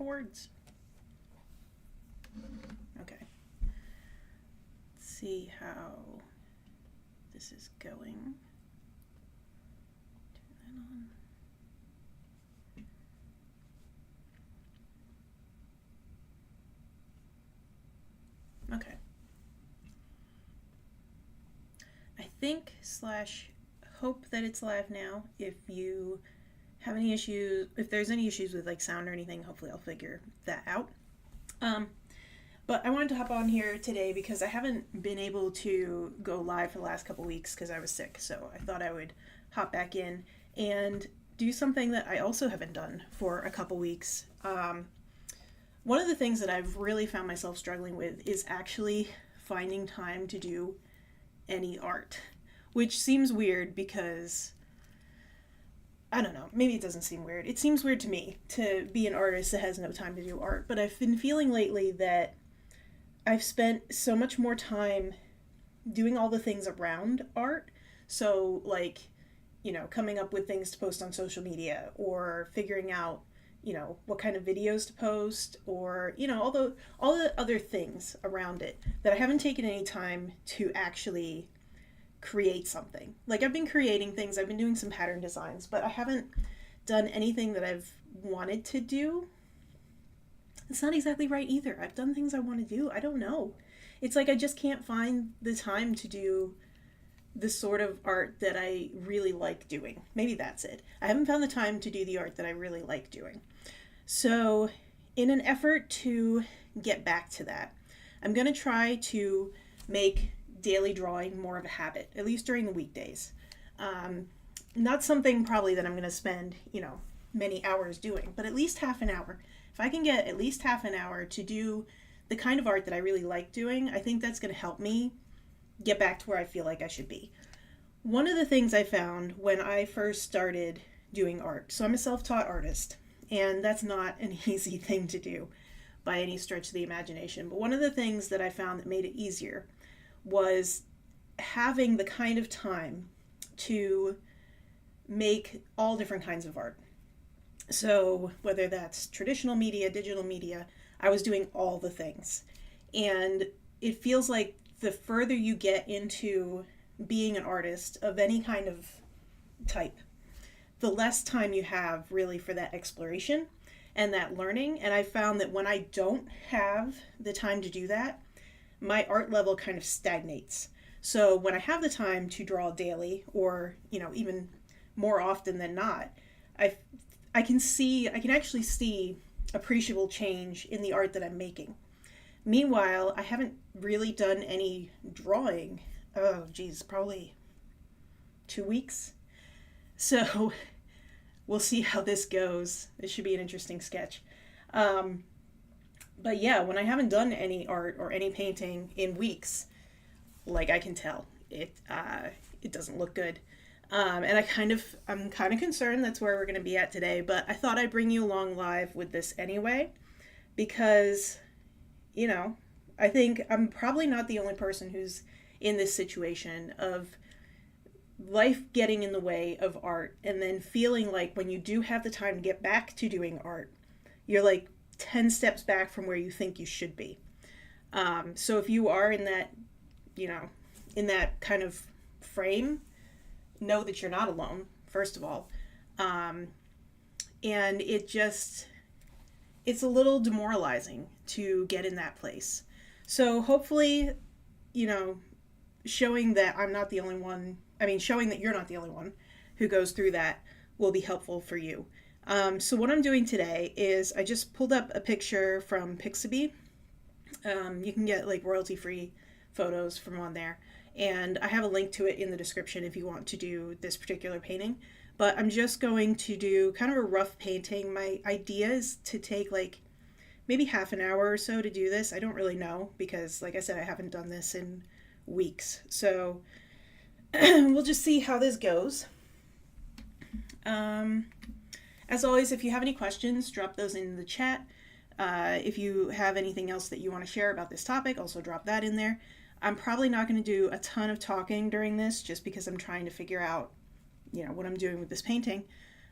towards? Okay. Let's see how this is going. Turn that on. Okay. I think / hope that it's live now. If you have any issues, if there's any issues with like sound or anything, hopefully I'll figure that out. But I wanted to hop on here today because I haven't been able to go live for the last couple weeks because I was sick. So I thought I would hop back in and do something that I also haven't done for a couple weeks. One of the things that I've really found myself struggling with is actually finding time to do any art, which seems weird because, I don't know, maybe it doesn't seem weird. It seems weird to me to be an artist that has no time to do art, but I've been feeling lately that I've spent so much more time doing all the things around art. So like, coming up with things to post on social media or figuring out, what kind of videos to post or, all the other things around it that I haven't taken any time to actually create something. Like I've been creating things, I've been doing some pattern designs, but I haven't done anything that I've wanted to do. It's not exactly right either. I've done things I want to do. I don't know. It's like I just can't find the time to do the sort of art that I really like doing. Maybe that's it. I haven't found the time to do the art that I really like doing. So in an effort to get back to that, I'm going to try to make daily drawing more of a habit, at least during the weekdays. Not something probably that I'm going to spend, many hours doing, but at least half an hour. If I can get at least half an hour to do the kind of art that I really like doing, I think that's going to help me get back to where I feel like I should be. One of the things I found when I first started doing art, so I'm a self-taught artist, and that's not an easy thing to do by any stretch of the imagination, but one of the things that I found that made it easier was having the kind of time to make all different kinds of art. So whether that's traditional media, digital media, I was doing all the things. And it feels like the further you get into being an artist of any kind of type, the less time you have really for that exploration and that learning. And I found that when I don't have the time to do that, my art level kind of stagnates. So when I have the time to draw daily or, even more often than not, I can actually see appreciable change in the art that I'm making. Meanwhile, I haven't really done any drawing. Oh, geez, probably 2 weeks. So we'll see how this goes. It should be an interesting sketch. But yeah, when I haven't done any art or any painting in weeks, like I can tell, it doesn't look good. And I'm kind of concerned that's where we're going to be at today, but I thought I'd bring you along live with this anyway, because, I think I'm probably not the only person who's in this situation of life getting in the way of art and then feeling like when you do have the time to get back to doing art, you're like 10 steps back from where you think you should be. So if you are in that, in that kind of frame, know that you're not alone, first of all. And it's a little demoralizing to get in that place. So hopefully, showing that I'm not the only one, showing that you're not the only one who goes through that will be helpful for you. So what I'm doing today is I just pulled up a picture from Pixabay. You can get like royalty-free photos from on there. And I have a link to it in the description if you want to do this particular painting. But I'm just going to do kind of a rough painting. My idea is to take like maybe half an hour or so to do this. I don't really know because, like I said, I haven't done this in weeks. So we'll just see how this goes. As always, if you have any questions, drop those in the chat. If you have anything else that you want to share about this topic, also drop that in there. I'm probably not going to do a ton of talking during this just because I'm trying to figure out, what I'm doing with this painting.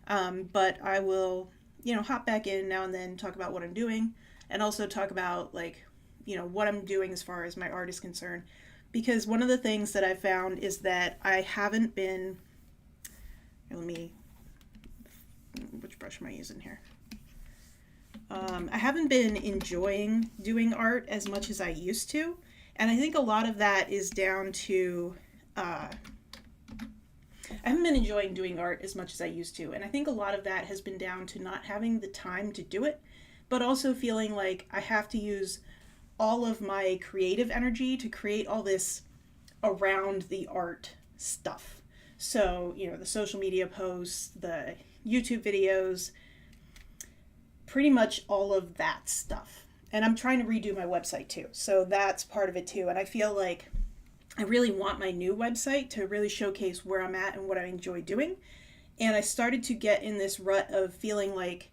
But I will hop back in now and then, talk about what I'm doing, and also talk about like, what I'm doing as far as my art is concerned. Because one of the things that I found is that I haven't been, which brush am I using here? I haven't been enjoying doing art as much as I used to. And I think a lot of that is down to, I haven't been enjoying doing art as much as I used to. And I think a lot of that has been down to not having the time to do it, but also feeling like I have to use all of my creative energy to create all this around the art stuff. So, the social media posts, the YouTube videos, pretty much all of that stuff. And I'm trying to redo my website too. So that's part of it too. And I feel like I really want my new website to really showcase where I'm at and what I enjoy doing. And I started to get in this rut of feeling like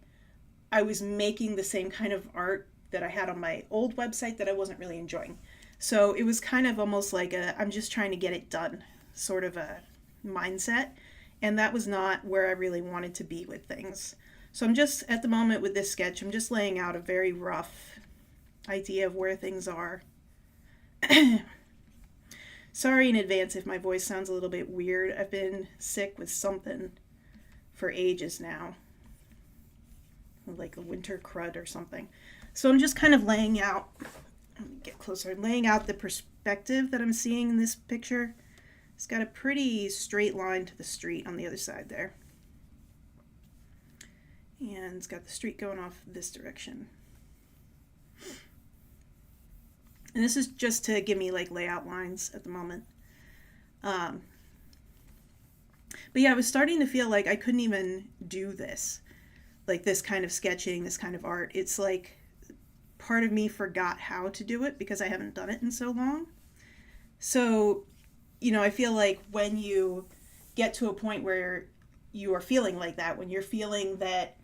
I was making the same kind of art that I had on my old website that I wasn't really enjoying. So it was kind of almost like I'm just trying to get it done sort of a mindset. And that was not where I really wanted to be with things. So I'm just, at the moment with this sketch, I'm just laying out a very rough idea of where things are. Sorry in advance if my voice sounds a little bit weird. I've been sick with something for ages now. Like a winter crud or something. So I'm just kind of laying out, let me get closer, laying out the perspective that I'm seeing in this picture. It's got a pretty straight line to the street on the other side there. And it's got the street going off this direction. And this is just to give me like layout lines at the moment. But yeah, I was starting to feel like I couldn't even do this. Like this kind of sketching, this kind of art. It's like part of me forgot how to do it because I haven't done it in so long. So, I feel like when you get to a point where you are feeling like that, when you're feeling that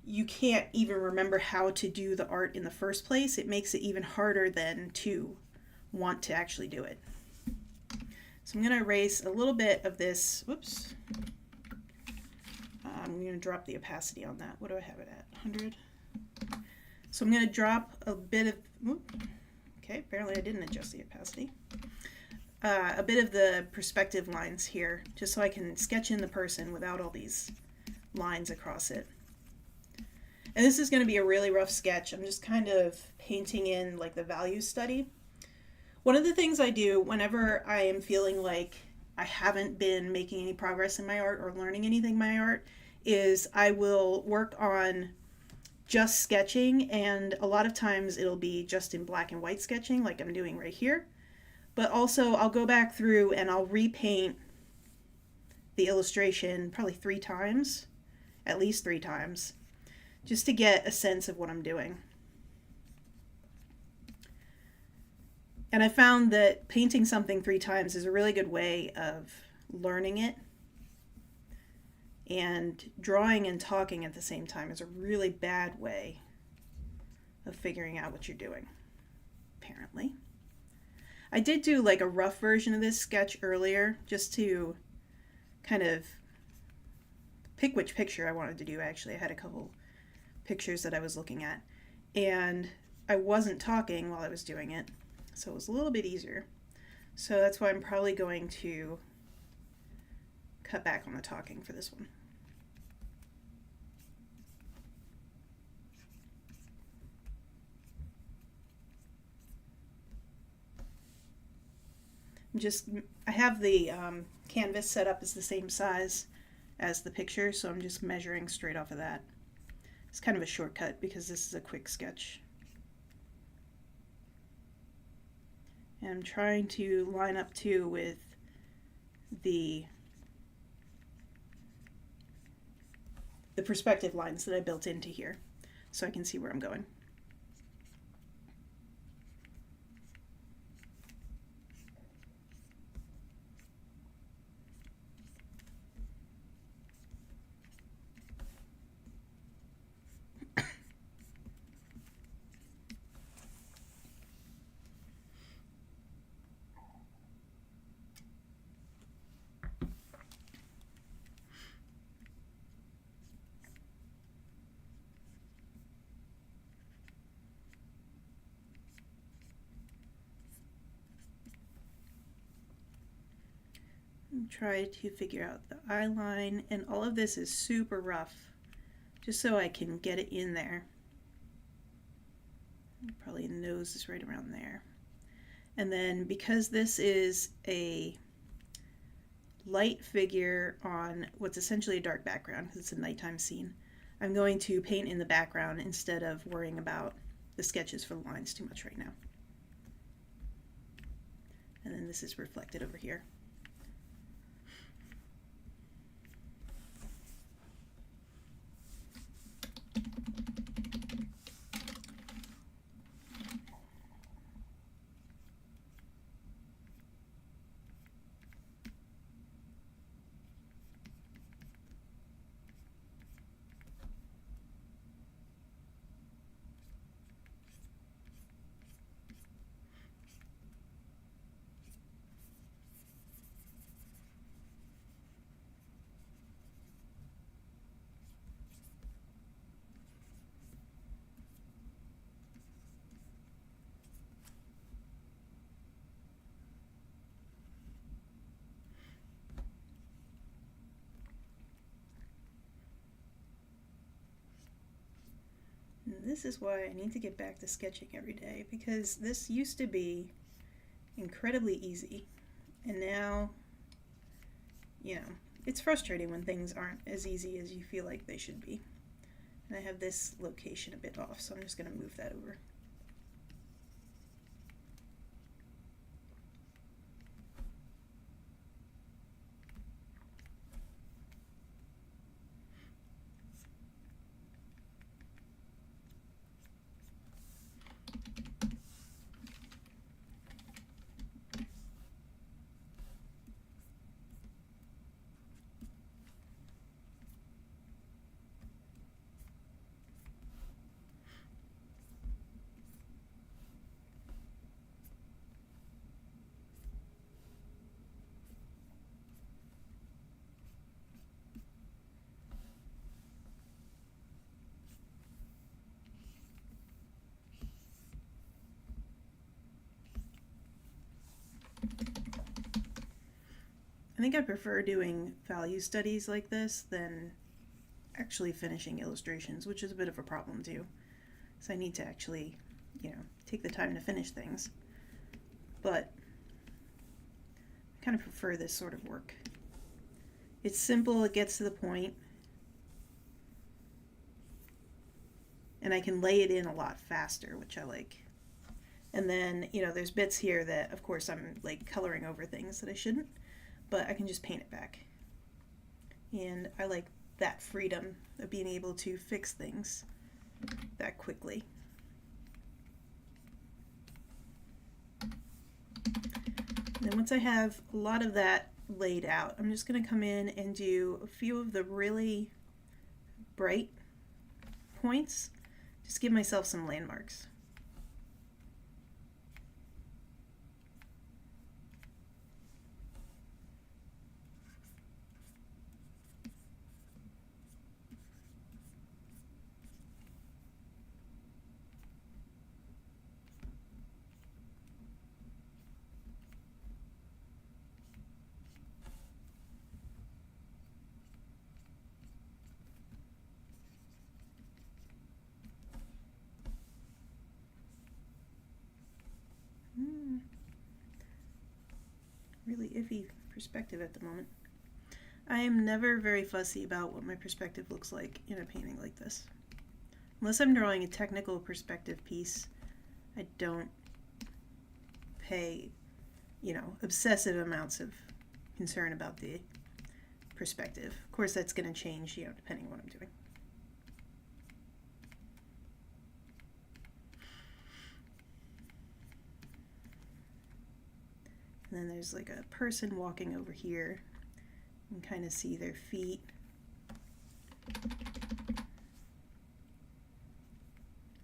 you can't even remember how to do the art in the first place, it makes it even harder then to want to actually do it. So I'm going to erase a little bit of this. Whoops. I'm going to drop the opacity on that. What do I have it at? 100. So I'm going to drop a bit of, okay, apparently I didn't adjust the opacity. A bit of the perspective lines here, just so I can sketch in the person without all these lines across it. And this is going to be a really rough sketch. I'm just kind of painting in like the value study. One of the things I do whenever I am feeling like I haven't been making any progress in my art or learning anything in my art is I will work on just sketching, and a lot of times it'll be just in black and white sketching like I'm doing right here. But also I'll go back through and I'll repaint the illustration probably 3 times, at least 3 times, just to get a sense of what I'm doing. And I found that painting something 3 times is a really good way of learning it. And drawing and talking at the same time is a really bad way of figuring out what you're doing, apparently. I did do like a rough version of this sketch earlier just to kind of pick which picture I wanted to do. Actually, I had a couple pictures that I was looking at, and I wasn't talking while I was doing it, so it was a little bit easier. So that's why I'm probably going to cut back on the talking for this one. I have the canvas set up as the same size as the picture, so I'm just measuring straight off of that. It's kind of a shortcut because this is a quick sketch. And I'm trying to line up too with the perspective lines that I built into here so I can see where I'm going. try to figure out the eye line, and all of this is super rough, just so I can get it in there. Probably the nose is right around there. And then because this is a light figure on what's essentially a dark background, because it's a nighttime scene, I'm going to paint in the background instead of worrying about the sketches for the lines too much right now. And then this is reflected over here. This is why I need to get back to sketching every day, because this used to be incredibly easy, and now, you know, it's frustrating when things aren't as easy as you feel like they should be. And I have this location a bit off, so I'm just going to move that over. I think I prefer doing value studies like this than actually finishing illustrations, which is a bit of a problem too. So I need to actually, take the time to finish things. But I kind of prefer this sort of work. It's simple, it gets to the point, and I can lay it in a lot faster, which I like. And then, there's bits here that, of course, I'm like coloring over things that I shouldn't, but I can just paint it back. And I like that freedom of being able to fix things that quickly. And then once I have a lot of that laid out, I'm just going to come in and do a few of the really bright points. Just give myself some landmarks. Really iffy perspective at the moment. I am never very fussy about what my perspective looks like in a painting like this. Unless I'm drawing a technical perspective piece, I don't pay, obsessive amounts of concern about the perspective. Of course, that's going to change, depending on what I'm doing. And then there's like a person walking over here. You can kind of see their feet.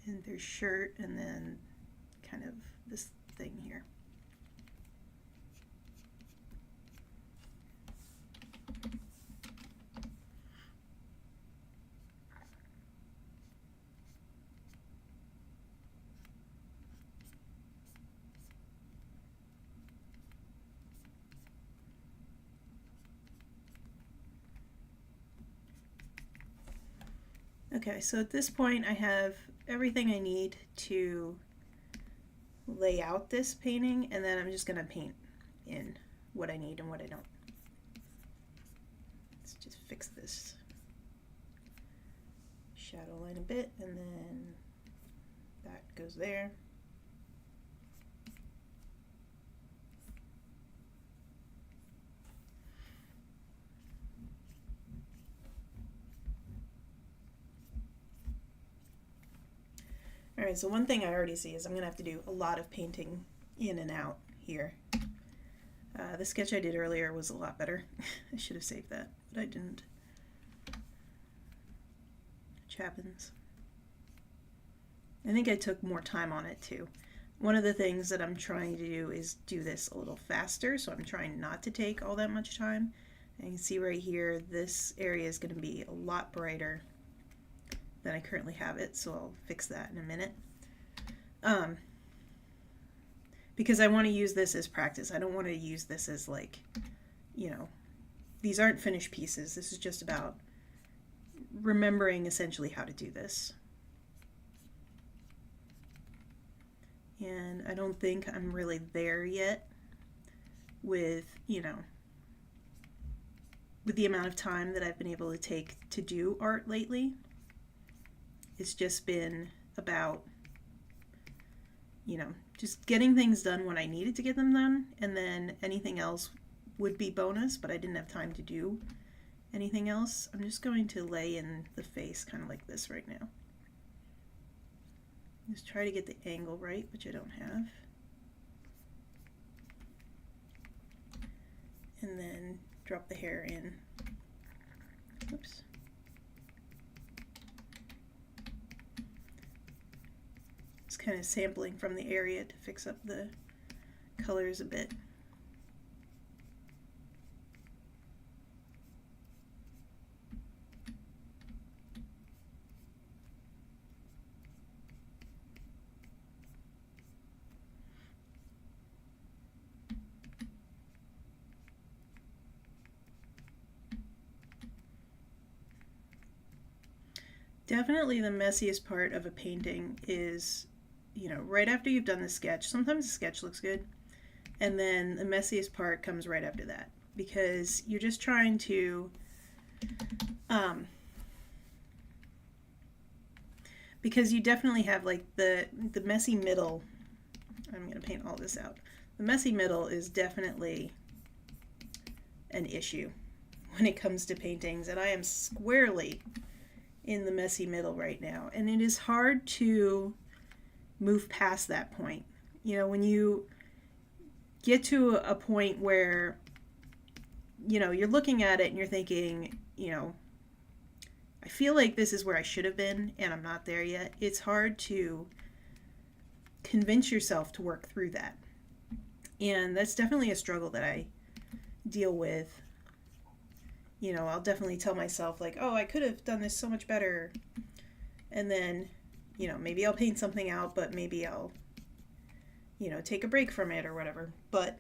And their shirt, and then kind of this thing here. Okay, so at this point I have everything I need to lay out this painting, and then I'm just going to paint in what I need and what I don't. Let's just fix this shadow line a bit, and then that goes there. Alright, so one thing I already see is I'm going to have to do a lot of painting in and out here. The sketch I did earlier was a lot better. I should have saved that, but I didn't. Which happens. I think I took more time on it too. One of the things that I'm trying to do is do this a little faster, so I'm trying not to take all that much time. And you can see right here, this area is going to be a lot brighter than I currently have it, so I'll fix that in a minute. Because I want to use this as practice. I don't want to use this as like, you know, these aren't finished pieces. This is just about remembering essentially how to do this. And I don't think I'm really there yet with, you know, with the amount of time that I've been able to take to do art lately. It's just been about, you know, just getting things done when I needed to get them done, and then anything else would be bonus, but I didn't have time to do anything else. I'm just going to lay in the face kind of like this right now. Just try to get the angle right, which I don't have. And then drop the hair in. Oops. Just kind of sampling from the area to fix up the colors a bit. Definitely the messiest part of a painting is, you know, right after you've done the sketch. Sometimes the sketch looks good, and then the messiest part comes right after that, because you're just trying to because you definitely have like the messy middle. I'm going to paint all this out. The messy middle is definitely an issue when it comes to paintings, and I am squarely in the messy middle right now, and it is hard to move past that point. You know, when you get to a point where, you know, you're looking at it and you're thinking, you know, I feel like this is where I should have been and I'm not there yet. It's hard to convince yourself to work through that. And that's definitely a struggle that I deal with. You know, I'll definitely tell myself like, oh, I could have done this so much better. And then, you know, maybe I'll paint something out, but maybe I'll, you know, take a break from it or whatever. But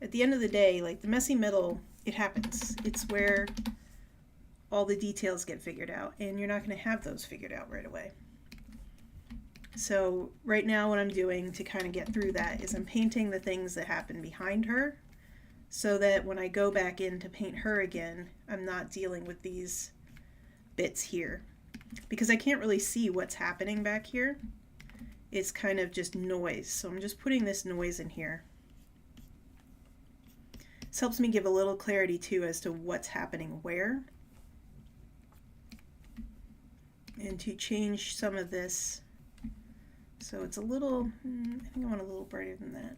at the end of the day, like the messy middle, it happens. It's where all the details get figured out, and you're not going to have those figured out right away. So right now what I'm doing to kind of get through that is I'm painting the things that happen behind her, so that when I go back in to paint her again, I'm not dealing with these bits here, because I can't really see what's happening back here. It's kind of just noise, so I'm just putting this noise in here. This helps me give a little clarity too as to what's happening where, and to change some of this so it's a little, I think I want a little brighter than that.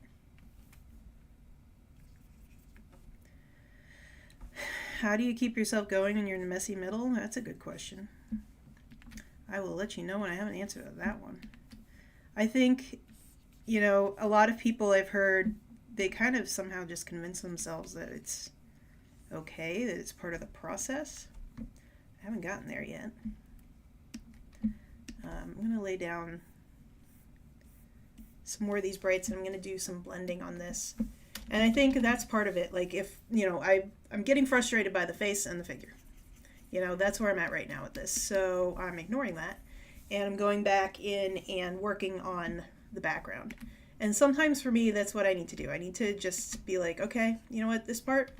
How do you keep yourself going when you're in the messy middle? That's a good question. I will let you know when I have an answer to that one. I think, you know, a lot of people I've heard, they kind of somehow just convince themselves that it's okay, that it's part of the process. I haven't gotten there yet. I'm going to lay down some more of these brights, and I'm going to do some blending on this. And I think that's part of it. Like if, you know, I'm getting frustrated by the face and the figure. You know, that's where I'm at right now with this. So I'm ignoring that and I'm going back in and working on the background. And sometimes for me, that's what I need to do. I need to just be like, okay, you know what, this part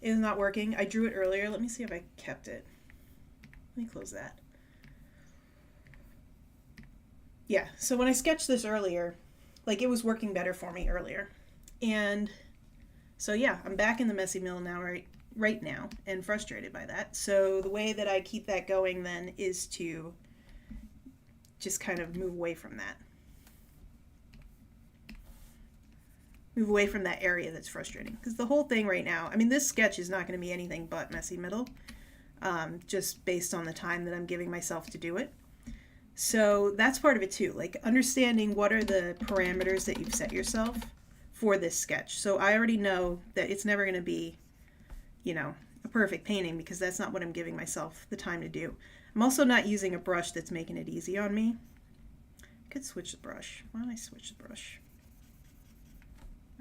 is not working. I drew it earlier. Let me see if I kept it. Let me close that. Yeah, so when I sketched this earlier, like it was working better for me earlier. And so yeah, I'm back in the messy middle now, right now, and frustrated by that. So the way that I keep that going then is to just kind of move away from that. Move away from that area that's frustrating. Because the whole thing right now, I mean, this sketch is not going to be anything but messy middle, just based on the time that I'm giving myself to do it. So that's part of it too, like understanding what are the parameters that you've set yourself for this sketch. So I already know that it's never going to be, you know, a perfect painting because that's not what I'm giving myself the time to do. I'm also not using a brush that's making it easy on me. I could switch the brush. Why don't I switch the brush?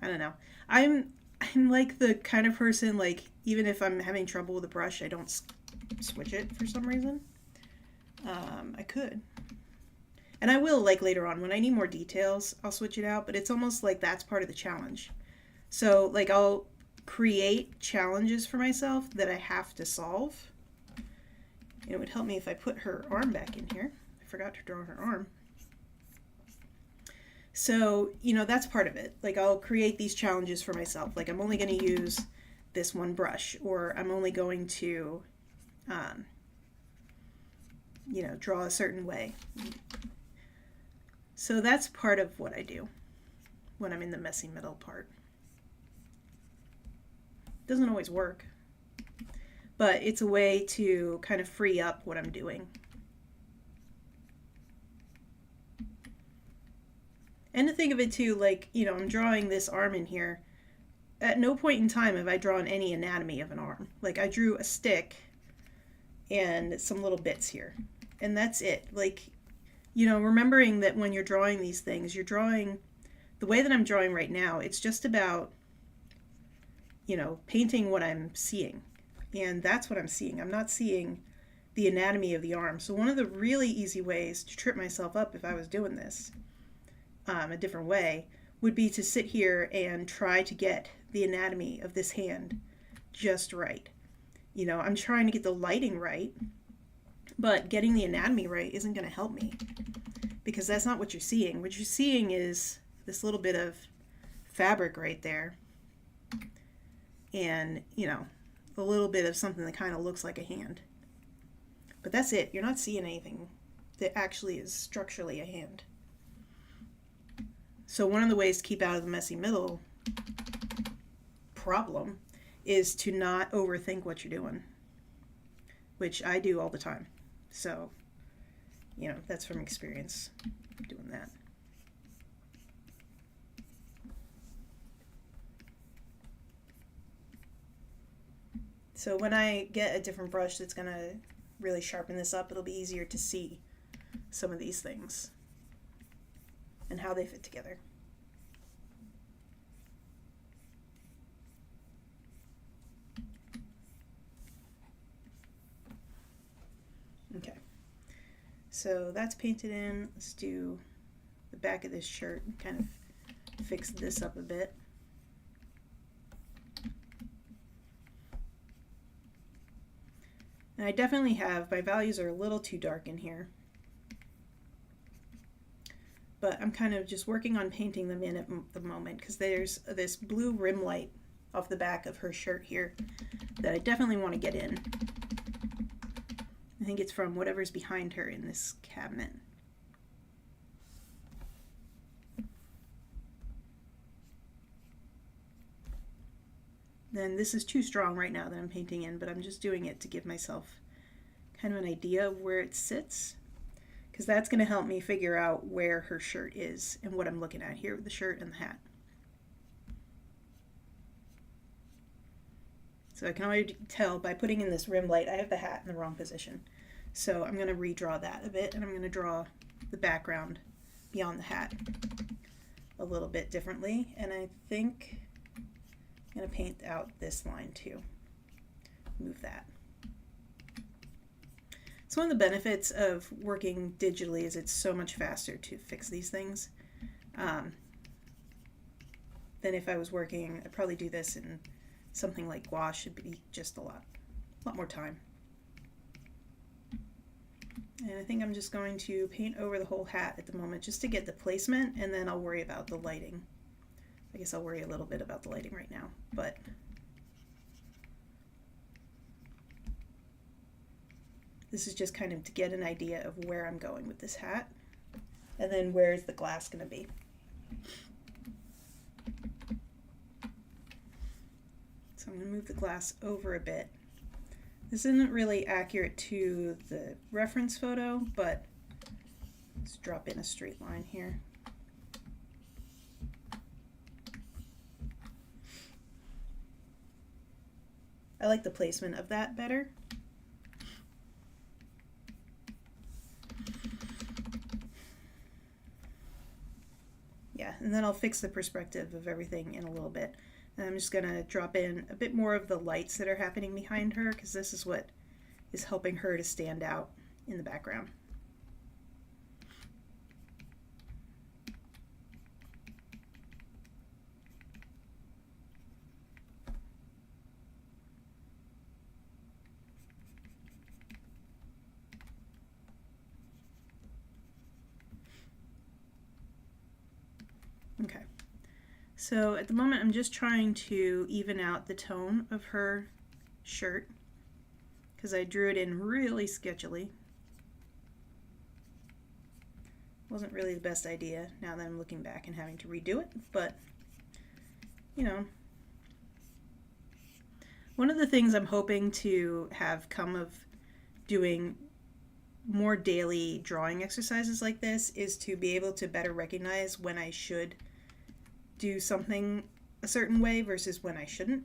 I don't know. I'm like the kind of person, like, even if I'm having trouble with a brush, I don't switch it for some reason. I could. And I will, like, later on. When I need more details, I'll switch it out. But it's almost like that's part of the challenge. So, like, I'll create challenges for myself that I have to solve. It would help me if I put her arm back in here. I forgot to draw her arm. So, you know, that's part of it. Like, I'll create these challenges for myself. Like, I'm only going to use this one brush. Or I'm only going to, you know, draw a certain way. So that's part of what I do when I'm in the messy middle part. Doesn't always work, but it's a way to kind of free up what I'm doing. And to think of it too, like, you know, I'm drawing this arm in here. At no point in time have I drawn any anatomy of an arm. Like, I drew a stick and some little bits here, and that's it. Like, you know, remembering that when you're drawing these things, you're drawing the way that I'm drawing right now. It's just about, you know, painting what I'm seeing. And that's what I'm seeing. I'm not seeing the anatomy of the arm. So one of the really easy ways to trip myself up if I was doing this a different way would be to sit here and try to get the anatomy of this hand just right. You know, I'm trying to get the lighting right, but getting the anatomy right isn't going to help me because that's not what you're seeing. What you're seeing is this little bit of fabric right there and, you know, a little bit of something that kind of looks like a hand. But that's it. You're not seeing anything that actually is structurally a hand. So one of the ways to keep out of the messy middle problem is to not overthink what you're doing, which I do all the time. So, you know, that's from experience doing that. So when I get a different brush that's going to really sharpen this up, it'll be easier to see some of these things and how they fit together. Okay, so that's painted in. Let's do the back of this shirt and kind of fix this up a bit. And I definitely have, my values are a little too dark in here. But I'm kind of just working on painting them in at the moment because there's this blue rim light off the back of her shirt here that I definitely want to get in. I think it's from whatever's behind her in this cabinet. Then this is too strong right now that I'm painting in, but I'm just doing it to give myself kind of an idea of where it sits, because that's going to help me figure out where her shirt is and what I'm looking at here with the shirt and the hat. So I can already tell by putting in this rim light, I have the hat in the wrong position. So I'm going to redraw that a bit, and I'm going to draw the background beyond the hat a little bit differently. And I think I'm going to paint out this line too. Move that. So one of the benefits of working digitally is it's so much faster to fix these things than if I was working. I'd probably do this in something like gouache. It'd be just a lot more time. And I think I'm just going to paint over the whole hat at the moment just to get the placement, and then I'll worry about the lighting. I guess I'll worry a little bit about the lighting right now, but this is just kind of to get an idea of where I'm going with this hat, and then where is the glass going to be. So I'm going to move the glass over a bit. This isn't really accurate to the reference photo, but let's drop in a straight line here. I like the placement of that better. Yeah, and then I'll fix the perspective of everything in a little bit. And I'm just going to drop in a bit more of the lights that are happening behind her, because this is what is helping her to stand out in the background. Okay. So at the moment I'm just trying to even out the tone of her shirt because I drew it in really sketchily. Wasn't really the best idea now that I'm looking back and having to redo it, but you know. One of the things I'm hoping to have come of doing more daily drawing exercises like this is to be able to better recognize when I should do something a certain way versus when I shouldn't,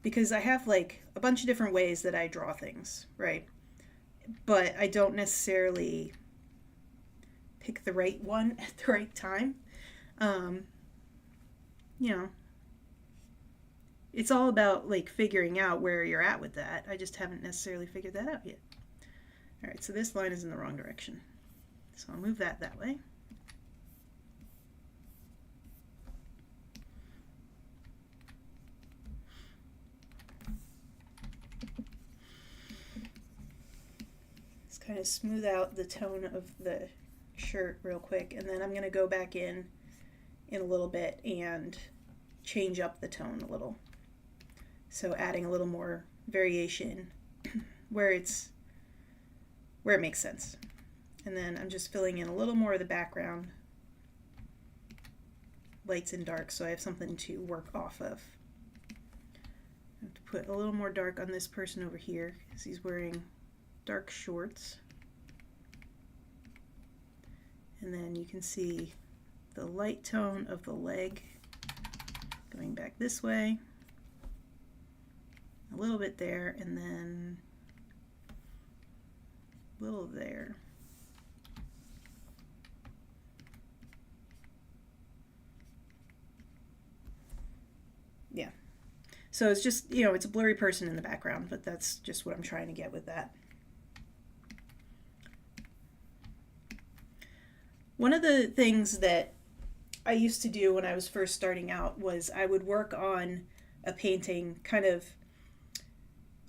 because I have like a bunch of different ways that I draw things, right? But I don't necessarily pick the right one at the right time. You know, it's all about like figuring out where you're at with that. I just haven't necessarily figured that out yet. All right, so this line is in the wrong direction, so I'll move that way. Kind of smooth out the tone of the shirt real quick, and then I'm going to go back in a little bit and change up the tone a little, so adding a little more variation where it makes sense. And then I'm just filling in a little more of the background, lights and darks, so I have something to work off of. I have to put a little more dark on this person over here because he's wearing dark shorts, and then you can see the light tone of the leg going back this way, a little bit there, and then a little there. Yeah, so it's just, you know, it's a blurry person in the background, but that's just what I'm trying to get with that. One of the things that I used to do when I was first starting out was I would work on a painting kind of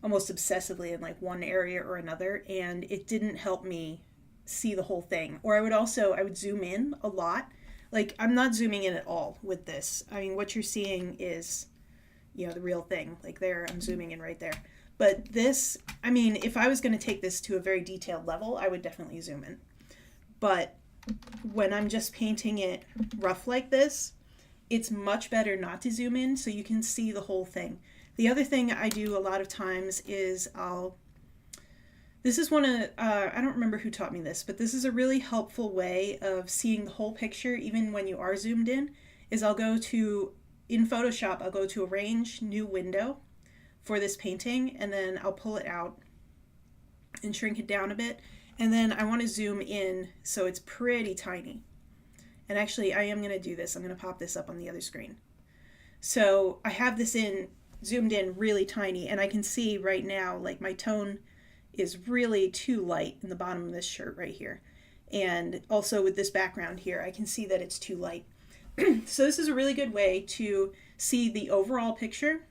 almost obsessively in like one area or another, and it didn't help me see the whole thing. Or I would zoom in a lot. Like, I'm not zooming in at all with this. I mean, what you're seeing is, you know, the real thing. Like there, I'm zooming in right there. But this, I mean, if I was going to take this to a very detailed level, I would definitely zoom in. But when I'm just painting it rough like this, it's much better not to zoom in so you can see the whole thing. The other thing I do a lot of times is this is one of, I don't remember who taught me this, but this is a really helpful way of seeing the whole picture even when you are zoomed in, is in Photoshop, I'll go to Arrange, New Window for this painting, and then I'll pull it out and shrink it down a bit. And then I want to zoom in so it's pretty tiny. And actually, I am going to do this. I'm going to pop this up on the other screen. So I have this zoomed in really tiny, and I can see right now, like my tone is really too light in the bottom of this shirt right here. And also with this background here, I can see that it's too light. So this is a really good way to see the overall picture,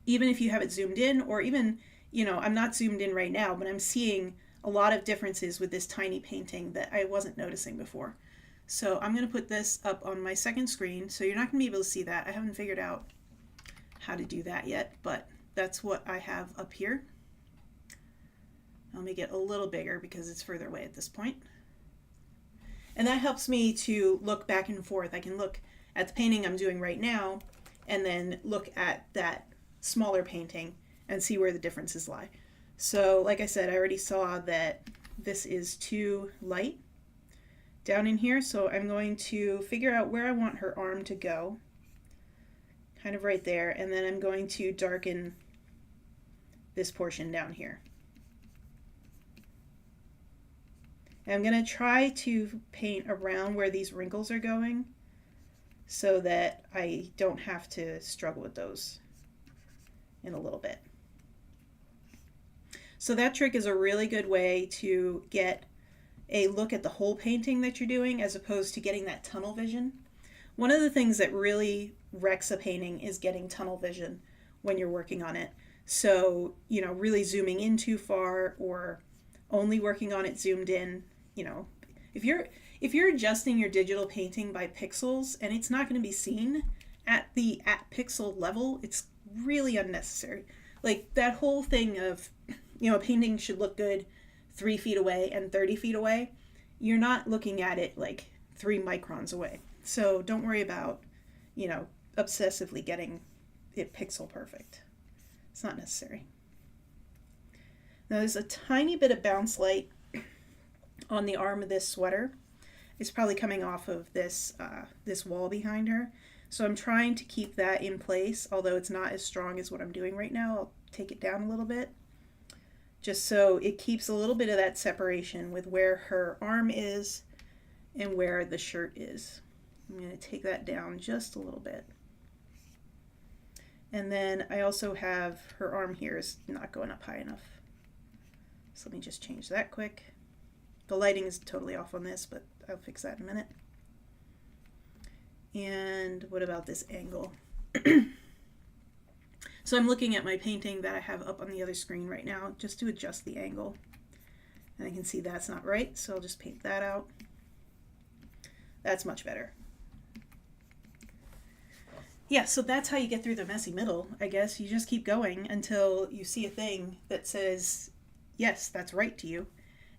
even if you have it zoomed in, or even, you know, I'm not zoomed in right now, but I'm seeing a lot of differences with this tiny painting that I wasn't noticing before. So I'm going to put this up on my second screen, so you're not going to be able to see that. I haven't figured out how to do that yet, but that's what I have up here. I'll make it a little bigger because it's further away at this point. And that helps me to look back and forth. I can look at the painting I'm doing right now and then look at that smaller painting and see where the differences lie. So like I said, I already saw that this is too light down in here, so I'm going to figure out where I want her arm to go, kind of right there, and then I'm going to darken this portion down here. And I'm going to try to paint around where these wrinkles are going so that I don't have to struggle with those in a little bit. So that trick is a really good way to get a look at the whole painting that you're doing as opposed to getting that tunnel vision. One of the things that really wrecks a painting is getting tunnel vision when you're working on it. So, you know, really zooming in too far or only working on it zoomed in. You know, if you're adjusting your digital painting by pixels and it's not going to be seen at the pixel level, it's really unnecessary. Like that whole thing of, you know, a painting should look good 3 feet away and 30 feet away. You're not looking at it like 3 microns away. So don't worry about, you know, obsessively getting it pixel perfect. It's not necessary. Now there's a tiny bit of bounce light on the arm of this sweater. It's probably coming off of this this wall behind her. So I'm trying to keep that in place, although it's not as strong as what I'm doing right now. I'll take it down a little bit, just so it keeps a little bit of that separation with where her arm is and where the shirt is. I'm going to take that down just a little bit. And then I also have her arm here is not going up high enough. So let me just change that quick. The lighting is totally off on this, but I'll fix that in a minute. And what about this angle? So I'm looking at my painting that I have up on the other screen right now just to adjust the angle. And I can see that's not right, so I'll just paint that out. That's much better. Yeah, so that's how you get through the messy middle, I guess. You just keep going until you see a thing that says, yes, that's right to you.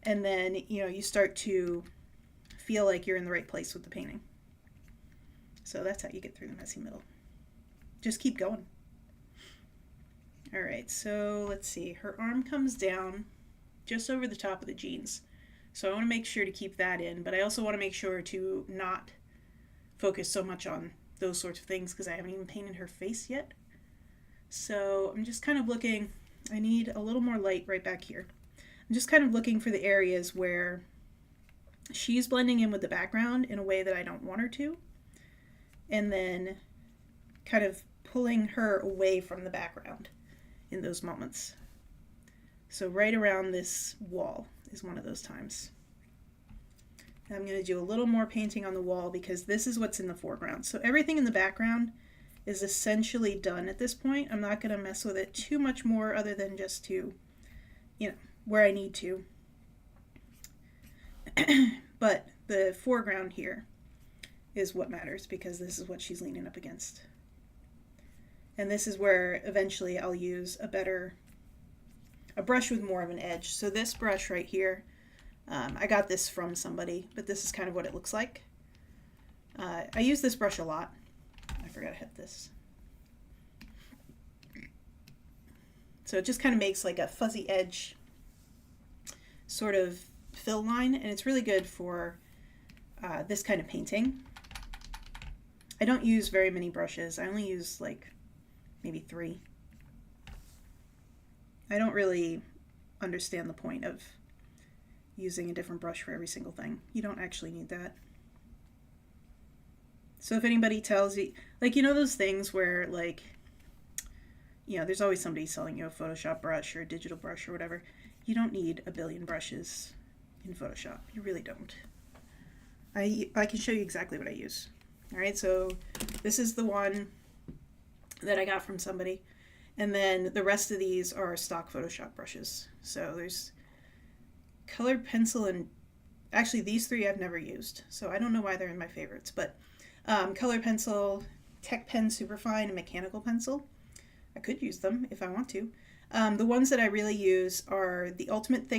And then, you know, you start to feel like you're in the right place with the painting. So that's how you get through the messy middle. Just keep going. All right, so let's see. Her arm comes down just over the top of the jeans. So I want to make sure to keep that in, but I also want to make sure to not focus so much on those sorts of things because I haven't even painted her face yet. So I'm just kind of looking. I need a little more light right back here. I'm just kind of looking for the areas where she's blending in with the background in a way that I don't want her to, and then kind of pulling her away from the background in those moments. So right around this wall is one of those times. And I'm going to do a little more painting on the wall because this is what's in the foreground. So everything in the background is essentially done at this point. I'm not going to mess with it too much more other than just to, you know, where I need to. But the foreground here is what matters because this is what she's leaning up against. And this is where eventually I'll use a brush with more of an edge. So this brush right here, I got this from somebody, but this is kind of what it looks like. I use this brush a lot. I forgot I had this. So it just kind of makes like a fuzzy edge sort of fill line, and it's really good for this kind of painting. I don't use very many brushes. I only use like maybe 3. I don't really understand the point of using a different brush for every single thing. You don't actually need that. So if anybody tells you, like, you know those things where, like, you know, there's always somebody selling you a Photoshop brush or a digital brush or whatever, You don't need a billion brushes in Photoshop. You really don't. I can show you exactly what I use. All right, so this is the one that I got from somebody. And then the rest of these are stock Photoshop brushes. So there's colored pencil, and actually these three I've never used. So I don't know why they're in my favorites, but colored pencil, Tech Pen Superfine, and mechanical pencil. I could use them if I want to. The ones that I really use are the Ultimate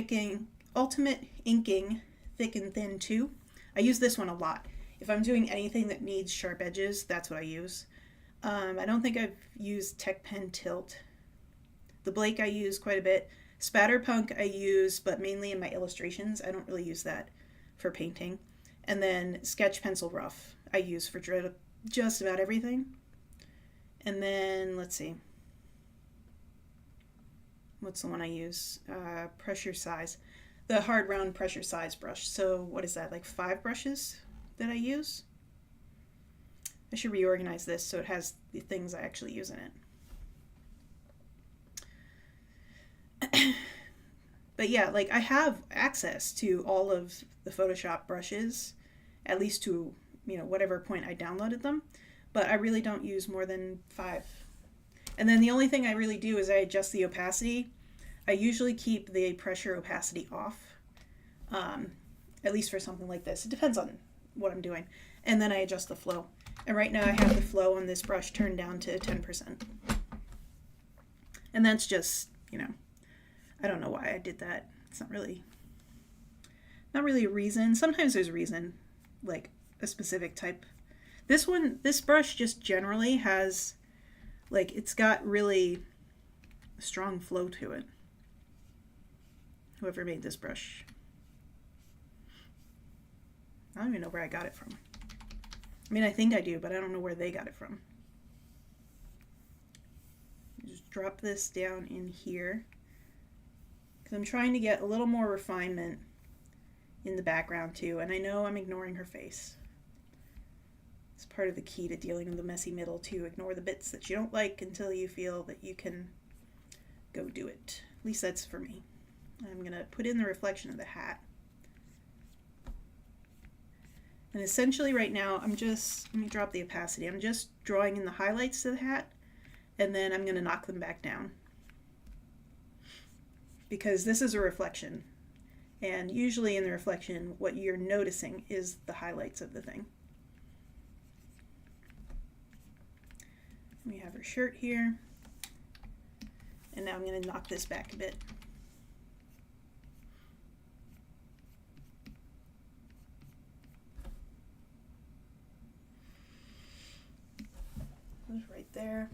Inking Thick and Thin 2. I use this one a lot. If I'm doing anything that needs sharp edges, that's what I use. I don't think I've used Tech Pen Tilt. The Blake I use quite a bit. Spatterpunk I use, but mainly in my illustrations. I don't really use that for painting. And then Sketch Pencil Rough I use for just about everything. And then, let's see. What's the one I use? Pressure Size. The hard round Pressure Size brush. So what is that, like 5 brushes that I use? I should reorganize this so it has the things I actually use in it. But yeah, like I have access to all of the Photoshop brushes, at least to, whatever point I downloaded them, but I really don't use more than 5. And then the only thing I really do is I adjust the opacity. I usually keep the pressure opacity off, at least for something like this. It depends on what I'm doing. And then I adjust the flow. And right now I have the flow on this brush turned down to 10%. And that's just, I don't know why I did that. It's not really a reason. Sometimes there's a reason, like a specific type. This brush just generally has, like, it's got really strong flow to it. Whoever made this brush. I don't even know where I got it from. I mean, I think I do, but I don't know where they got it from. Just drop this down in here, because I'm trying to get a little more refinement in the background too, and I know I'm ignoring her face. It's part of the key to dealing with the messy middle, to ignore the bits that you don't like until you feel that you can go do it. At least that's for me. I'm going to put in the reflection of the hat. And essentially right now, let me drop the opacity. I'm just drawing in the highlights to the hat, and then I'm going to knock them back down. Because this is a reflection. And usually in the reflection, what you're noticing is the highlights of the thing. We have her shirt here. And now I'm going to knock this back a bit. Right there.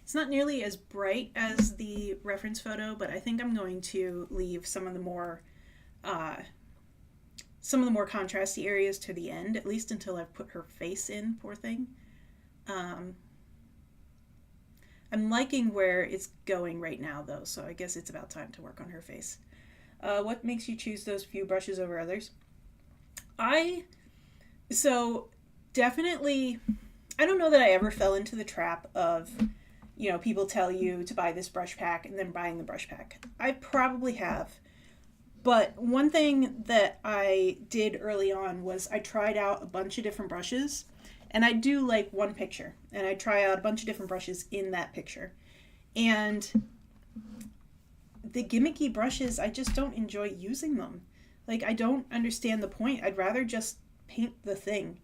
It's not nearly as bright as the reference photo, but I think I'm going to leave some of the more contrasty areas to the end, at least until I've put her face in, poor thing. I'm liking where it's going right now, though, so I guess it's about time to work on her face. What makes you choose those few brushes over others? Definitely, I don't know that I ever fell into the trap of, people tell you to buy this brush pack and then buying the brush pack. I probably have. But one thing that I did early on was I tried out a bunch of different brushes, and I do like one picture, and I try out a bunch of different brushes in that picture. And the gimmicky brushes, I just don't enjoy using them. Like, I don't understand the point. I'd rather just paint the thing.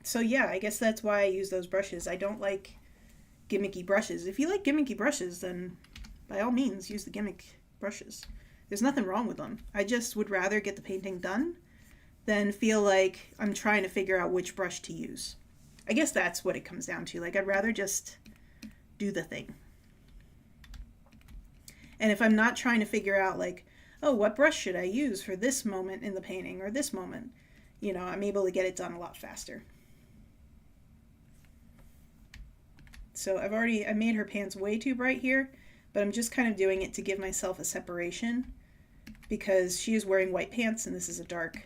So yeah, I guess that's why I use those brushes. I don't like gimmicky brushes. If you like gimmicky brushes, then by all means use the gimmick brushes. There's nothing wrong with them. I just would rather get the painting done than feel like I'm trying to figure out which brush to use. I guess that's what it comes down to. Like, I'd rather just do the thing. And if I'm not trying to figure out, like, oh, what brush should I use for this moment in the painting or this moment, I'm able to get it done a lot faster. So I made her pants way too bright here, but I'm just kind of doing it to give myself a separation because she is wearing white pants and this is a dark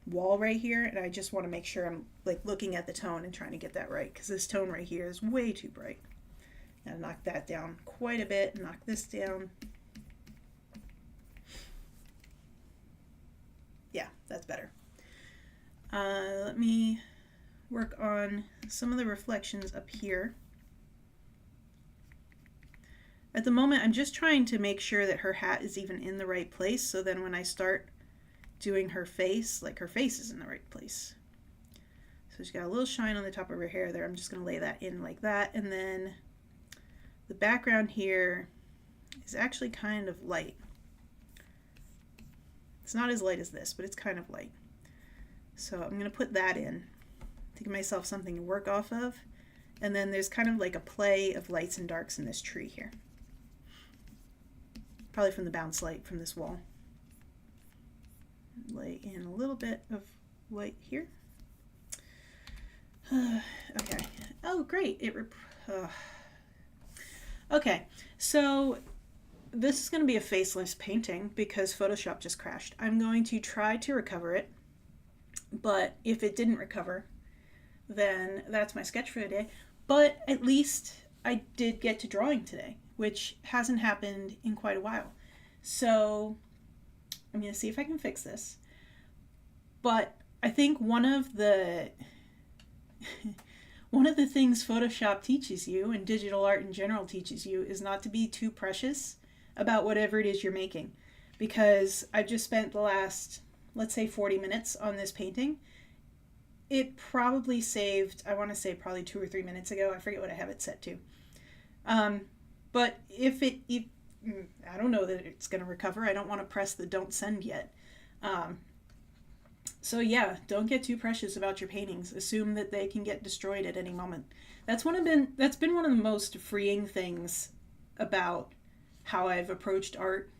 wall right here, and I just want to make sure I'm like looking at the tone and trying to get that right, because this tone right here is way too bright. Gotta knock that down quite a bit, knock this down. Yeah, that's better. Let me work on some of the reflections up here. At the moment, I'm just trying to make sure that her hat is even in the right place, so then when I start doing her face, like her face is in the right place. So she's got a little shine on the top of her hair there. I'm just going to lay that in like that. And then the background here is actually kind of light. It's not as light as this, but it's kind of light. So I'm going to put that in to give myself something to work off of. And then there's kind of like a play of lights and darks in this tree here. Probably from the bounce light from this wall. Lay in a little bit of light here. Okay. Oh, great. Okay, so this is going to be a faceless painting because Photoshop just crashed. I'm going to try to recover it, but if it didn't recover, then that's my sketch for today. But at least I did get to drawing today, which hasn't happened in quite a while. So I'm going to see if I can fix this. But I think one of the things Photoshop teaches you, and digital art in general teaches you, is not to be too precious about whatever it is you're making. Because I've just spent the last, let's say, 40 minutes on this painting. It probably saved, I want to say probably 2 or 3 minutes ago. I forget what I have it set to. But if I don't know that it's going to recover. I don't want to press the don't send yet. So yeah, don't get too precious about your paintings. Assume that they can get destroyed at any moment. That's been one of the most freeing things about how I've approached art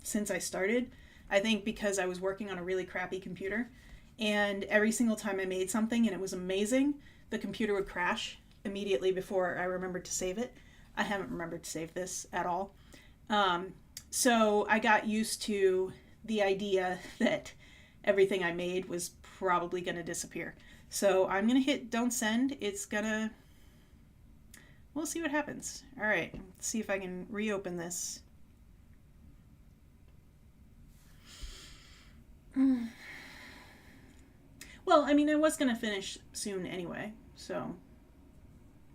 since I started. I think because I was working on a really crappy computer, and every single time I made something and it was amazing, the computer would crash immediately before I remembered to save it. I haven't remembered to save this at all. So I got used to the idea that everything I made was probably going to disappear. So I'm going to hit don't send. We'll see what happens. All right, let's see if I can reopen this. Well, I mean, I was going to finish soon anyway, so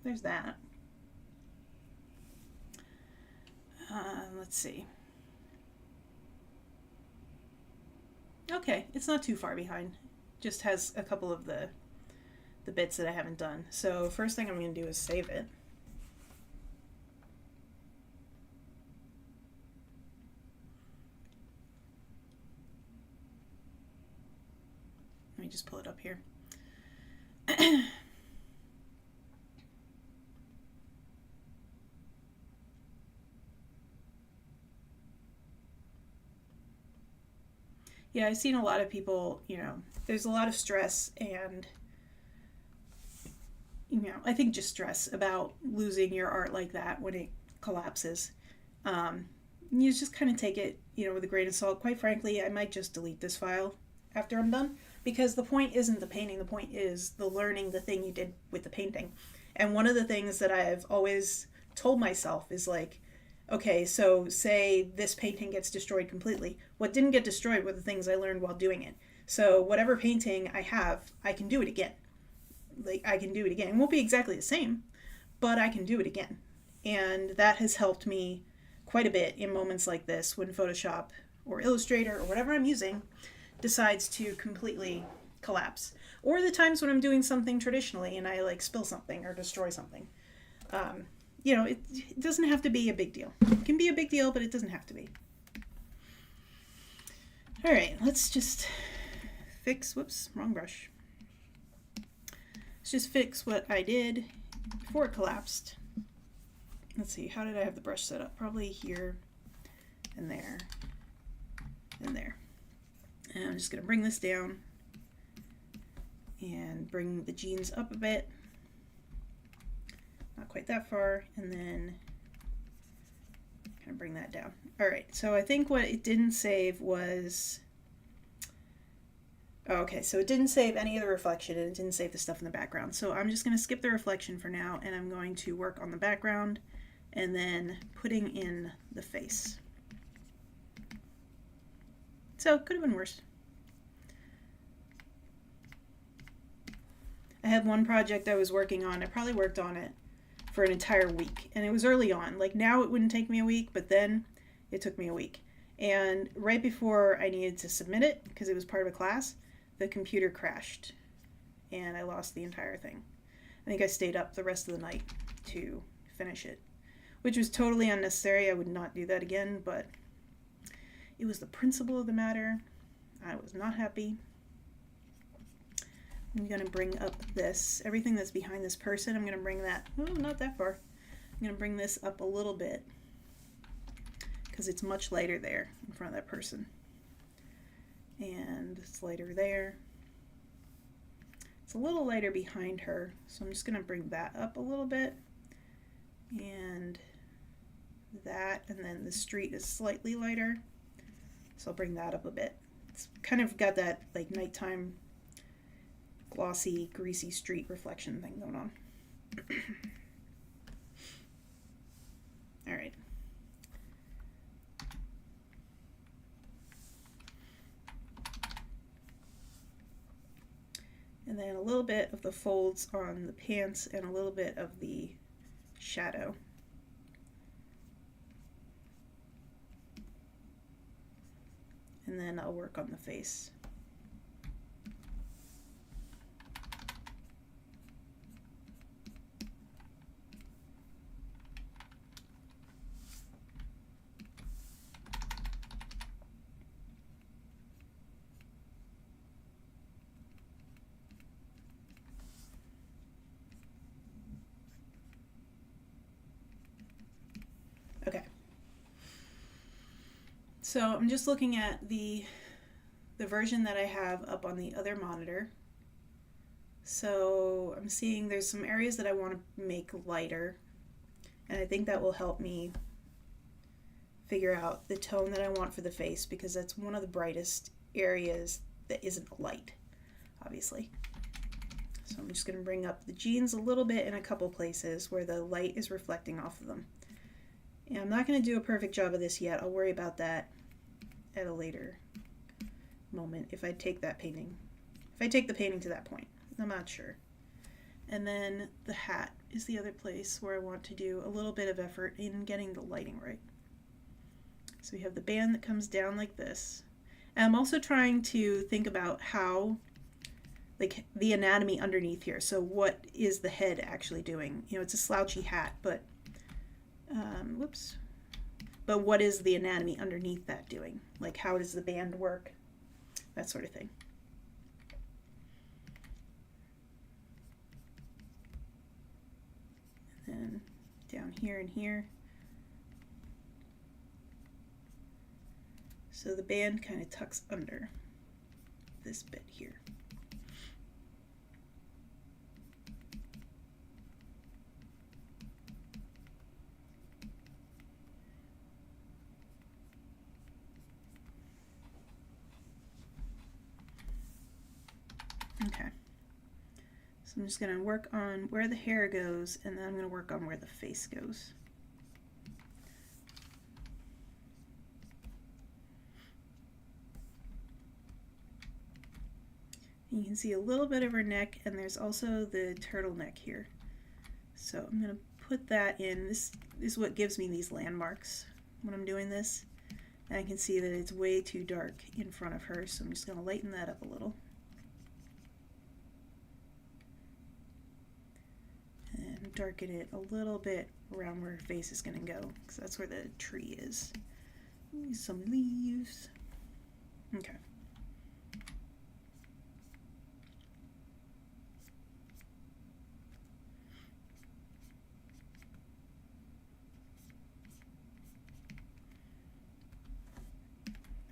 there's that. Let's see. Okay, it's not too far behind. Just has a couple of the bits that I haven't done. So first thing I'm going to do is save it. Let me just pull it up here. Yeah, I've seen a lot of people, there's a lot of stress and, I think just stress about losing your art like that when it collapses. You just kind of take it, with a grain of salt. Quite frankly, I might just delete this file after I'm done, because the point isn't the painting, the point is the learning the thing you did with the painting. And one of the things that I've always told myself is like, okay, so say this painting gets destroyed completely. What didn't get destroyed were the things I learned while doing it. So whatever painting I have, I can do it again. I can do it again. It won't be exactly the same, but I can do it again. And that has helped me quite a bit in moments like this when Photoshop or Illustrator or whatever I'm using decides to completely collapse. Or the times when I'm doing something traditionally and I spill something or destroy something. It doesn't have to be a big deal. It can be a big deal, but it doesn't have to be. All right, let's just fix, whoops, wrong brush. Let's just fix what I did before it collapsed. Let's see, how did I have the brush set up? Probably here and there and there. And I'm just gonna bring this down and bring the jeans up a bit. Not quite that far, and then kind of bring that down. All right, so I think what it didn't save was, okay, so it didn't save any of the reflection and it didn't save the stuff in the background. So I'm just going to skip the reflection for now, and I'm going to work on the background and then putting in the face. So it could have been worse. I had one project I was working on. I probably worked on it for an entire week, and it was early on. Like now it wouldn't take me a week, but then it took me a week. And right before I needed to submit it, because it was part of a class, the computer crashed and I lost the entire thing. I think I stayed up the rest of the night to finish it, which was totally unnecessary. I would not do that again, but it was the principle of the matter. I was not happy. I'm going to bring up this, everything that's behind this person, I'm going to bring that, oh, not that far. I'm going to bring this up a little bit because it's much lighter there in front of that person. And it's lighter there. It's a little lighter behind her, so I'm just going to bring that up a little bit. And that, and then the street is slightly lighter, so I'll bring that up a bit. It's kind of got that like nighttime glossy, greasy street reflection thing going on. All right. And then a little bit of the folds on the pants and a little bit of the shadow. And then I'll work on the face. Okay. So I'm just looking at the version that I have up on the other monitor. So I'm seeing there's some areas that I want to make lighter, and I think that will help me figure out the tone that I want for the face, because that's one of the brightest areas that isn't light, obviously. So I'm just going to bring up the jeans a little bit in a couple places where the light is reflecting off of them. And I'm not going to do a perfect job of this yet. I'll worry about that at a later moment if I take that painting. If I take the painting to that point. I'm not sure. And then the hat is the other place where I want to do a little bit of effort in getting the lighting right. So we have the band that comes down like this. And I'm also trying to think about how, like, the anatomy underneath here. So what is the head actually doing? You know, it's a slouchy hat, but whoops. But what is the anatomy underneath that doing? Like, how does the band work? That sort of thing. And then down here and here. So the band kind of tucks under this bit here. Okay, so I'm just going to work on where the hair goes, and then I'm going to work on where the face goes. And you can see a little bit of her neck, and there's also the turtleneck here. So I'm going to put that in. This is what gives me these landmarks when I'm doing this. And I can see that it's way too dark in front of her, so I'm just going to lighten that up a little. And darken it a little bit around where her face is going to go, because that's where the tree is. Some leaves. Okay.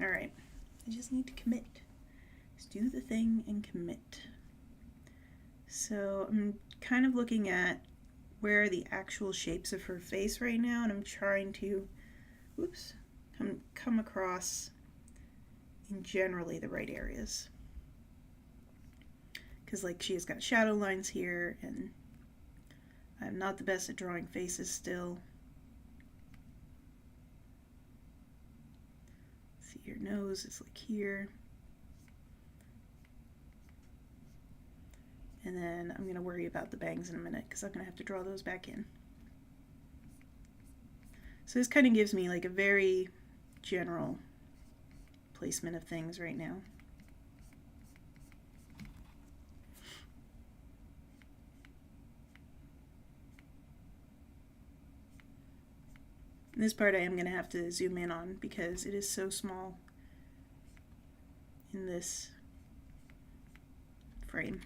All right, I just need to commit. Just do the thing and commit. So I'm kind of looking at where are the actual shapes of her face right now, and I'm trying to, whoops, come across in generally the right areas. Because like she has got shadow lines here, and I'm not the best at drawing faces still. her nose is like here. And then I'm going to worry about the bangs in a minute because I'm going to have to draw those back in. So this kind of gives me like a very general placement of things right now. This part I am going to have to zoom in on because it is so small in this frame.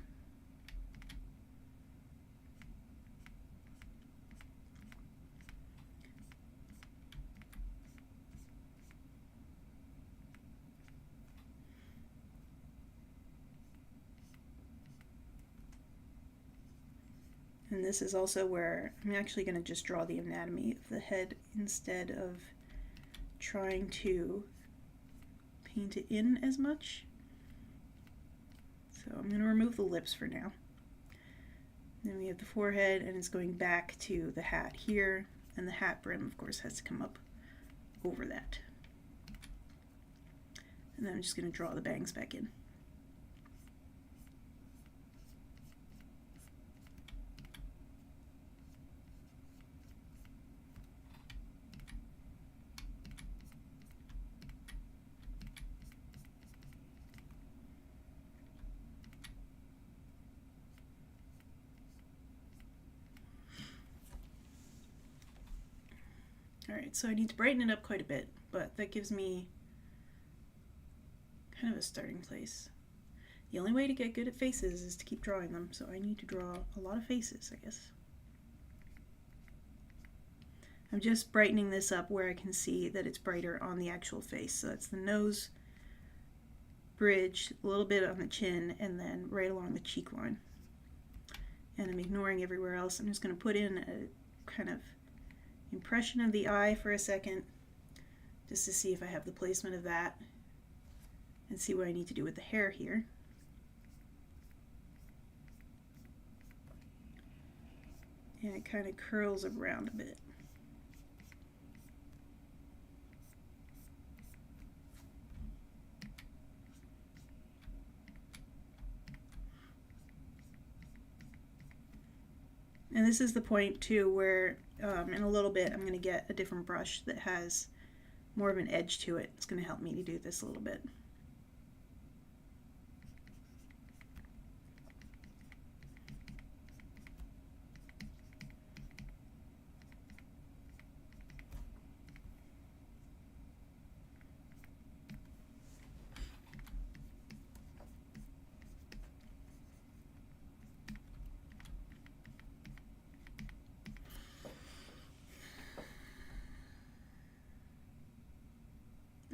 And this is also where I'm actually going to just draw the anatomy of the head instead of trying to paint it in as much. So I'm going to remove the lips for now. Then we have the forehead, and it's going back to the hat here, and the hat brim, of course, has to come up over that. And then I'm just going to draw the bangs back in. Alright, so I need to brighten it up quite a bit, but that gives me kind of a starting place. The only way to get good at faces is to keep drawing them, so I need to draw a lot of faces, I guess. I'm just brightening this up where I can see that it's brighter on the actual face. So that's the nose bridge, a little bit on the chin, and then right along the cheek line. And I'm ignoring everywhere else. I'm just going to put in a kind of impression of the eye for a second, just to see if I have the placement of that, and see what I need to do with the hair here. And it kind of curls around a bit. And this is the point too where in a little bit I'm going to get a different brush that has more of an edge to it. It's going to help me to do this a little bit.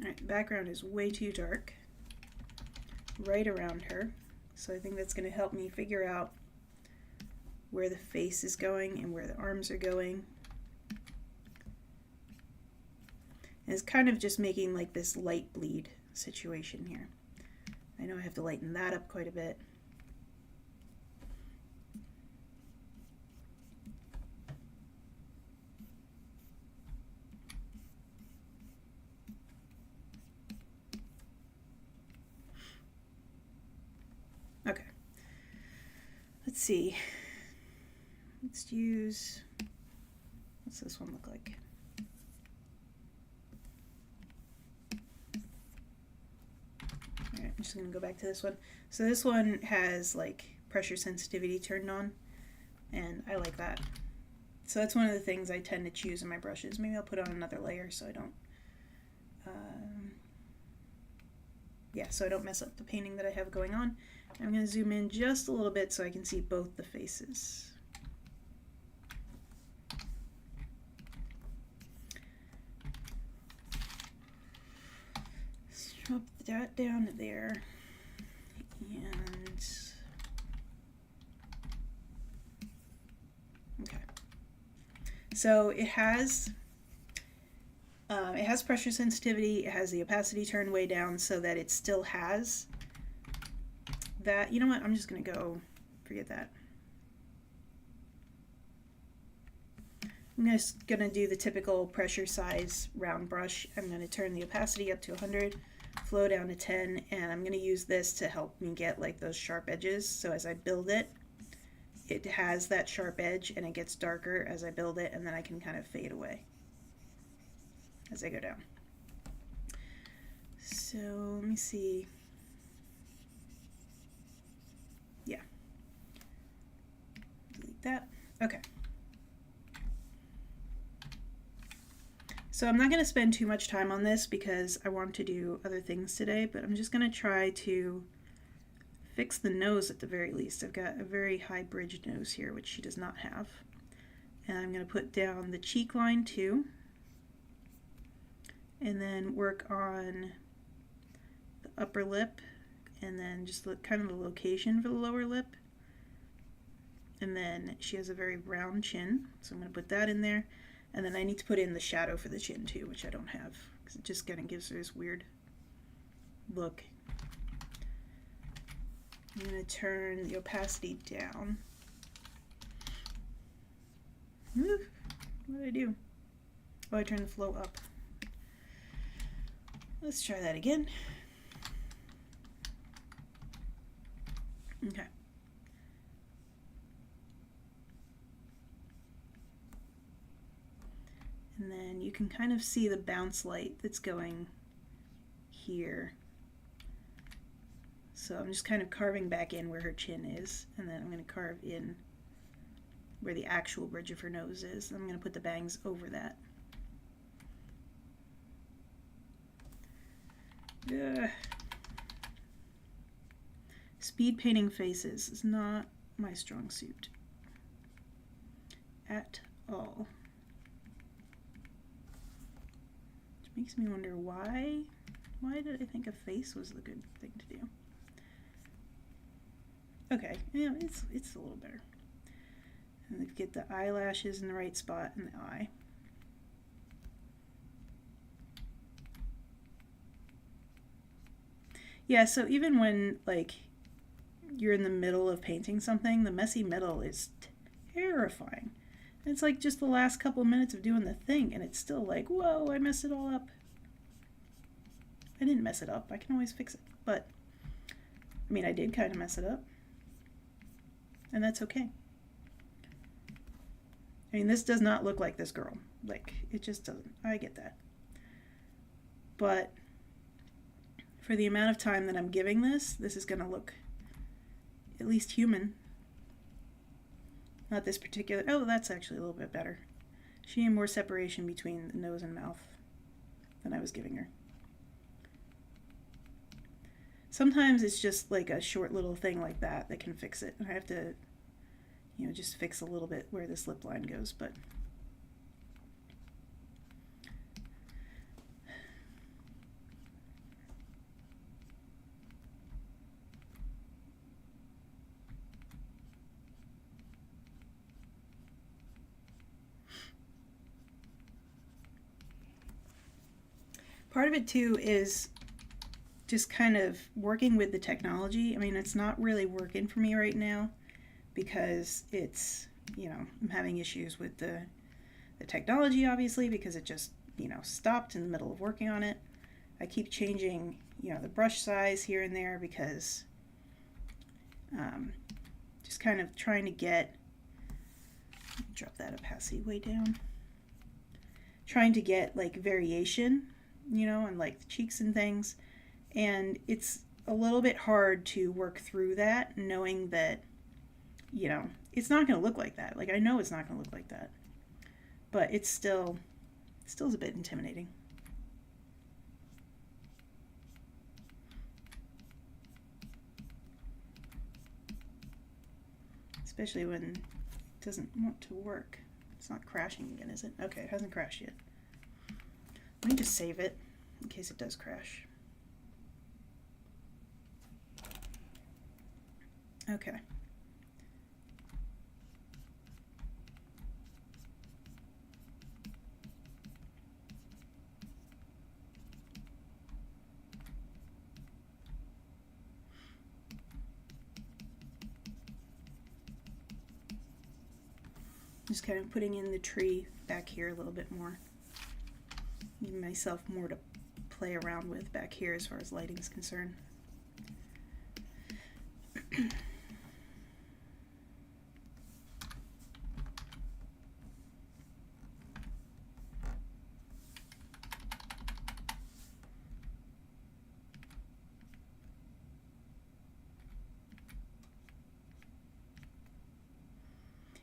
Alright, the background is way too dark right around her, so I think that's going to help me figure out where the face is going and where the arms are going. And it's kind of just making like this light bleed situation here. I know I have to lighten that up quite a bit. Okay, let's see. Let's use, what's this one look like? All right, I'm just gonna go back to this one. So this one has like pressure sensitivity turned on, and I like that. So that's one of the things I tend to choose in my brushes. Maybe I'll put on another layer so I don't, so I don't mess up the painting that I have going on. I'm going to zoom in just a little bit so I can see both the faces. Let's drop that down to there. And okay. So it has pressure sensitivity, it has the opacity turned way down so that it still has that. You know what, I'm just going to go, forget that. I'm just going to do the typical pressure size round brush. I'm going to turn the opacity up to 100. flow down to 10, and I'm going to use this to help me get like those sharp edges. So as I build it, it has that sharp edge and it gets darker as I build it, and then I can kind of fade away as I go down. So let me see. Yeah. Delete that. Okay. So I'm not going to spend too much time on this because I want to do other things today, but I'm just going to try to fix the nose at the very least. I've got a very high bridged nose here, which she does not have. And I'm going to put down the cheek line too, and then work on the upper lip, and then just look kind of the location for the lower lip. And then she has a very round chin, so I'm going to put that in there. And then I need to put in the shadow for the chin too, which I don't have, because it just kind of gives her this weird look. I'm going to turn the opacity down. What did I do? Oh, I turned the flow up. Let's try that again. Okay. And then you can kind of see the bounce light that's going here. So I'm just kind of carving back in where her chin is, and then I'm going to carve in where the actual bridge of her nose is. I'm going to put the bangs over that. Ugh. Speed painting faces is not my strong suit at all. Which makes me wonder why did I think a face was the good thing to do? Okay, yeah, it's a little better. And then get the eyelashes in the right spot in the eye. Yeah, so even when like you're in the middle of painting something, the messy middle is terrifying. And it's like just the last couple of minutes of doing the thing, and it's still like, whoa, I messed it all up. I didn't mess it up. I can always fix it. But, I mean, I did kind of mess it up. And that's okay. I mean, this does not look like this girl. Like, it just doesn't. I get that. But for the amount of time that I'm giving this, this is going to look at least human. Not this particular... Oh, that's actually a little bit better. She had more separation between the nose and mouth than I was giving her. Sometimes it's just like a short little thing like that that can fix it. And I have to, you know, just fix a little bit where this lip line goes, but... Part of it too is just kind of working with the technology. I mean, it's not really working for me right now because it's, you know, I'm having issues with the technology, obviously, because it just, you know, stopped in the middle of working on it. I keep changing, you know, the brush size here and there because just kind of trying to get, drop that opacity way down, trying to get like variation, you know, and like the cheeks and things. And it's a little bit hard to work through that, knowing that, you know, it's not going to look like that. Like, I know it's not going to look like that, but it's still is a bit intimidating. Especially when it doesn't want to work. It's not crashing again, is it? Okay, it hasn't crashed yet. Let me just save it in case it does crash. Okay. Just kind of putting in the tree back here a little bit more. Give myself more to play around with back here as far as lighting is concerned.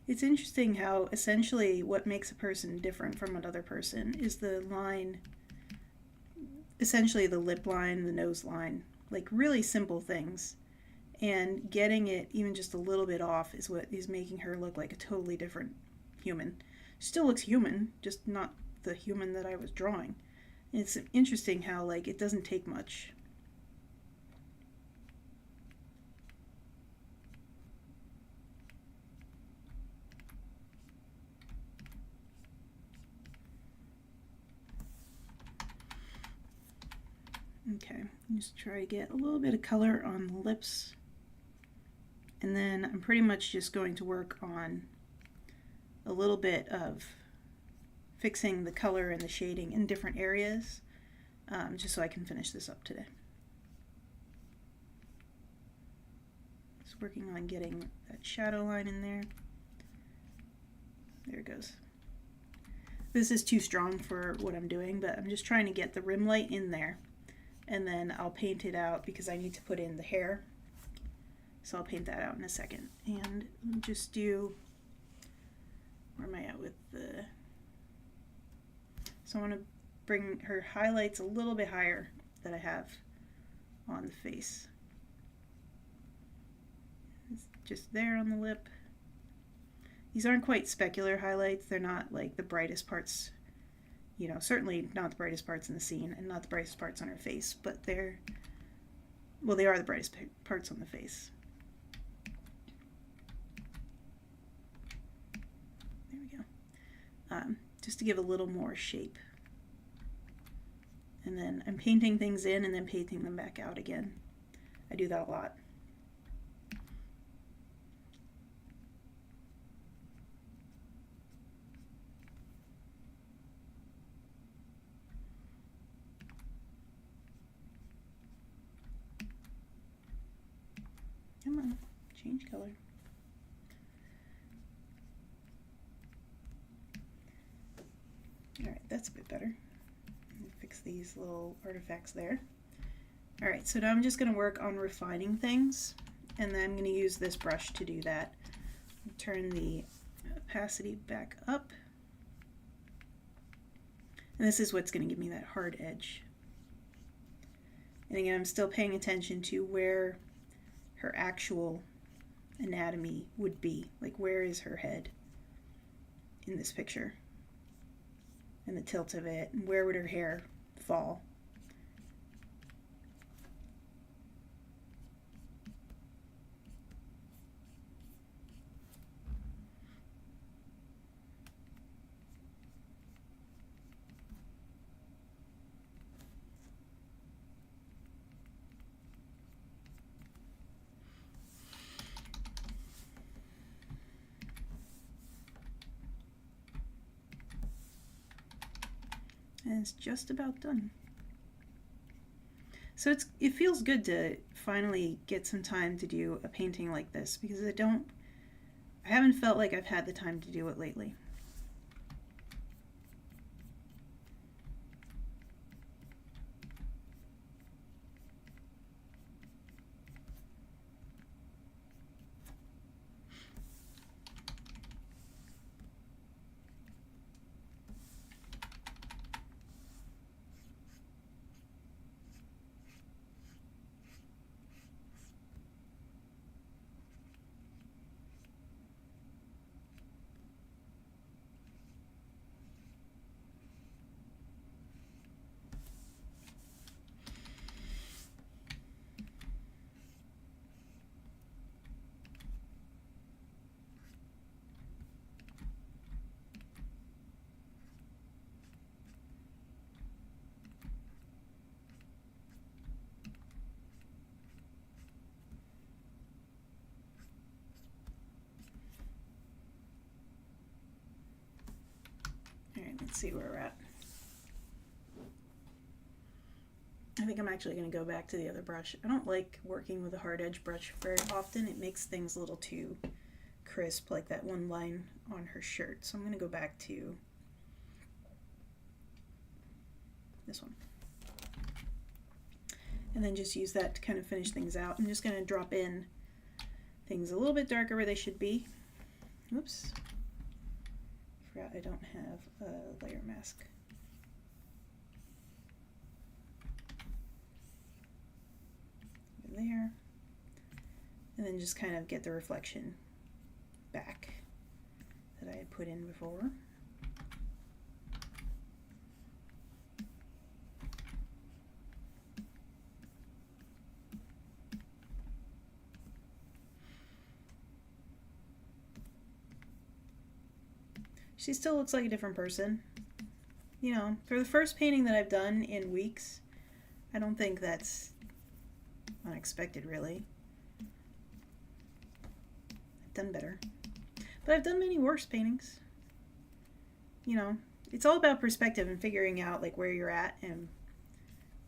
It's interesting how essentially what makes a person different from another person is the line, essentially the lip line, the nose line, like really simple things. And getting it even just a little bit off is what is making her look like a totally different human. Still looks human, just not the human that I was drawing. And it's interesting how like it doesn't take much. Okay, just try to get a little bit of color on the lips. And then I'm pretty much just going to work on a little bit of fixing the color and the shading in different areas, just so I can finish this up today. Just working on getting that shadow line in there. There it goes. This is too strong for what I'm doing, but I'm just trying to get the rim light in there. And then I'll paint it out because I need to put in the hair. So I'll paint that out in a second. And just do, where am I at with the, so I want to bring her highlights a little bit higher that I have on the face. It's just there on the lip. These aren't quite specular highlights. They're not like the brightest parts, you know, certainly not the brightest parts in the scene and not the brightest parts on her face, but they're, well, they are the brightest parts on the face. There we go. Just to give a little more shape. And then I'm painting things in and then painting them back out again. I do that a lot. Come on, change color. All right, that's a bit better. Fix these little artifacts there. All right, so now I'm just going to work on refining things, and then I'm going to use this brush to do that. Turn the opacity back up. And this is what's going to give me that hard edge. And again, I'm still paying attention to where her actual anatomy would be. Like, where is her head in this picture? And the tilt of it, and where would her hair fall? And it's just about done. So it feels good to finally get some time to do a painting like this, because I haven't felt like I've had the time to do it lately. All right, let's see where we're at. think I'm actually going to go back to the other brush. I don't like working with a hard edge brush very often. It makes things a little too crisp, like that one line on her shirt. So I'm going to go back to this one. And then just use that to kind of finish things out. I'm just going to drop in things a little bit darker where they should be. Oops. Forgot I don't have a layer mask. There. And then just kind of get the reflection back that I had put in before. She still looks like a different person. You know, for the first painting that I've done in weeks, I don't think that's unexpected, really. I've done better. But I've done many worse paintings. You know, it's all about perspective and figuring out like where you're at, and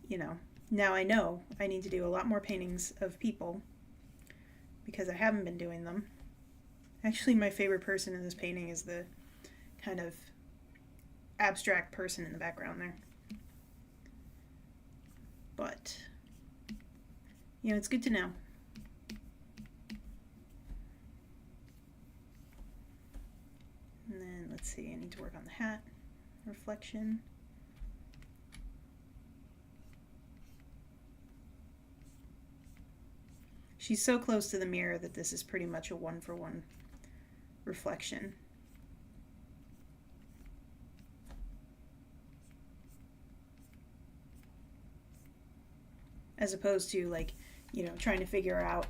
you know, now I know I need to do a lot more paintings of people because I haven't been doing them. Actually, my favorite person in this painting is the kind of abstract person in the background there. But, you know, it's good to know. And then, let's see, I need to work on the hat, reflection. She's so close to the mirror that this is pretty much a one-for-one reflection. As opposed to, like, you know, trying to figure out,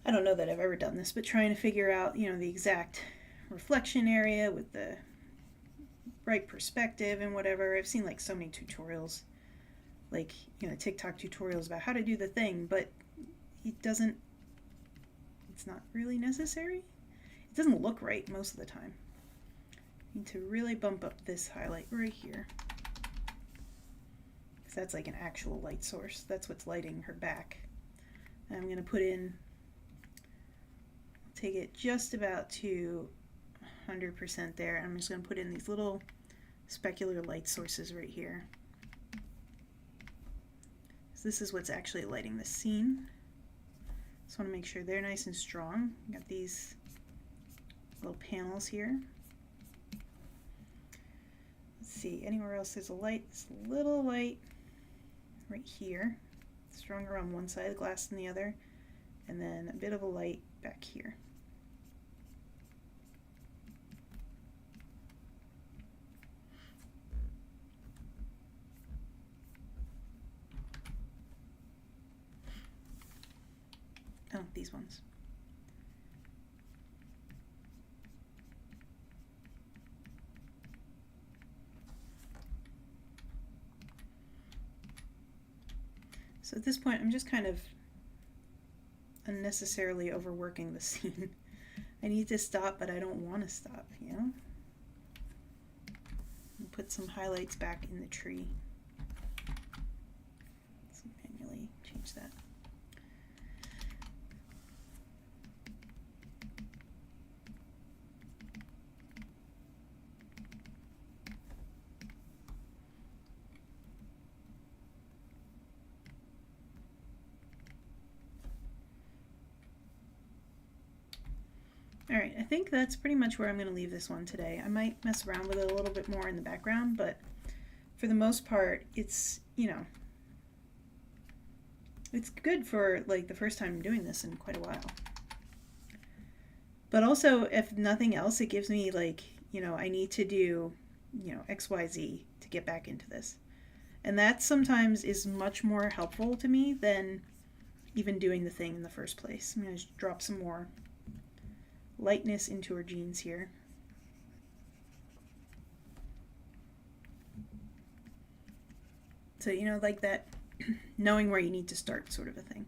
I don't know that I've ever done this, but trying to figure out, you know, the exact reflection area with the right perspective and whatever. I've seen like so many tutorials, like, you know, TikTok tutorials about how to do the thing, but it's not really necessary. It doesn't look right most of the time. You need to really bump up this highlight right here. That's like an actual light source. That's what's lighting her back. And I'm going to put in, take it just about to 100% there. I'm just going to put in these little specular light sources right here. So this is what's actually lighting the scene. Just want to make sure they're nice and strong. Got these little panels here. Let's see, anywhere else there's a light, this little light right here, stronger on one side, glass than the other, and then a bit of a light back here. Oh, these ones. So at this point, I'm just kind of unnecessarily overworking the scene. I need to stop, but I don't want to stop, you know? And put some highlights back in the tree. Let's manually change that. Alright, I think that's pretty much where I'm going to leave this one today. I might mess around with it a little bit more in the background, but for the most part, it's, you know, it's good for like the first time doing this in quite a while. But also, if nothing else, it gives me like, you know, I need to do, you know, XYZ to get back into this. And that sometimes is much more helpful to me than even doing the thing in the first place. I'm going to drop some more lightness into her jeans here. So, you know, like that knowing where you need to start sort of a thing.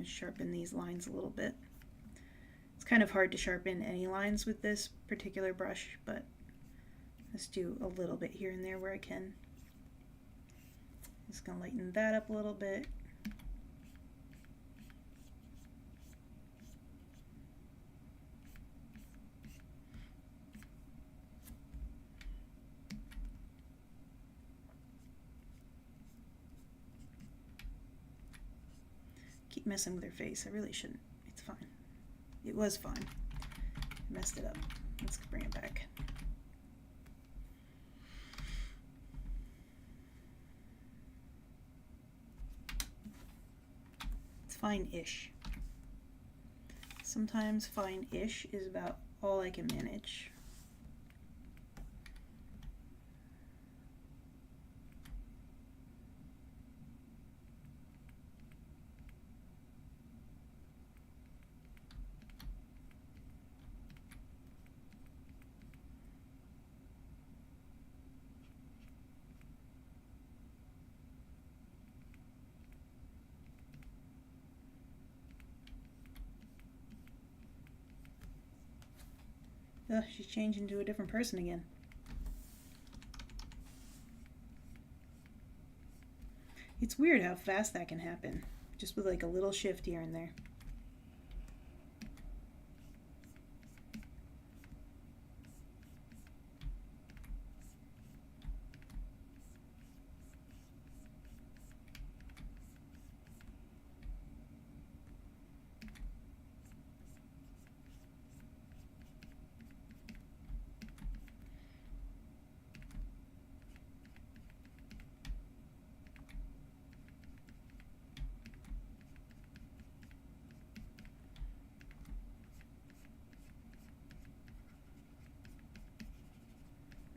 going to sharpen these lines a little bit. It's kind of hard to sharpen any lines with this particular brush, but let's do a little bit here and there where I can. Just going to lighten that up a little bit. Keep messing with her face. I really shouldn't. It's fine. It was fine. I messed it up. Let's bring it back. It's fine-ish. Sometimes fine-ish is about all I can manage. Ugh, she's changed into a different person again. It's weird how fast that can happen, just with like a little shift here and there.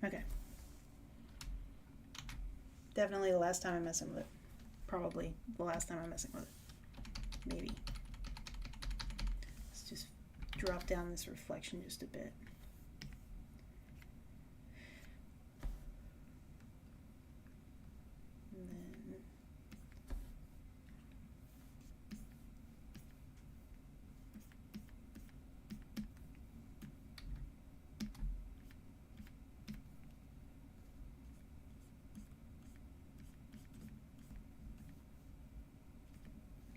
Okay. Definitely the last time I'm messing with it. Probably the last time I'm messing with it. Maybe. Let's just drop down this reflection just a bit. And then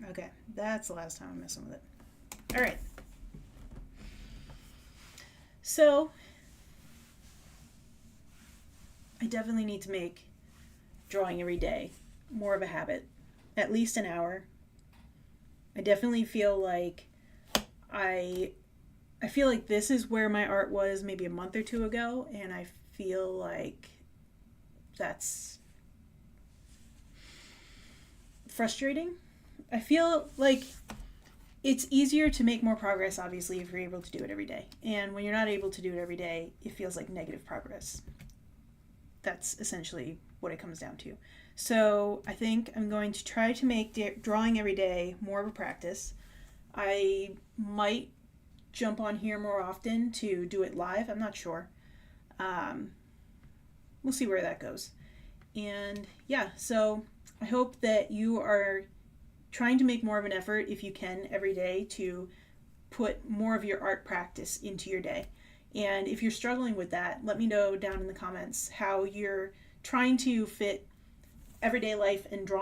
okay, that's the last time I'm messing with it. All right. So, I definitely need to make drawing every day more of a habit, at least an hour. I definitely feel like I feel like this is where my art was maybe a month or two ago, and I feel like that's frustrating. I feel like it's easier to make more progress, obviously, if you're able to do it every day. And when you're not able to do it every day, it feels like negative progress. That's essentially what it comes down to. So I think I'm going to try to make drawing every day more of a practice. I might jump on here more often to do it live. I'm not sure. We'll see where that goes. And yeah, so I hope that you are trying to make more of an effort, if you can, every day to put more of your art practice into your day. And if you're struggling with that, let me know down in the comments how you're trying to fit everyday life and drawing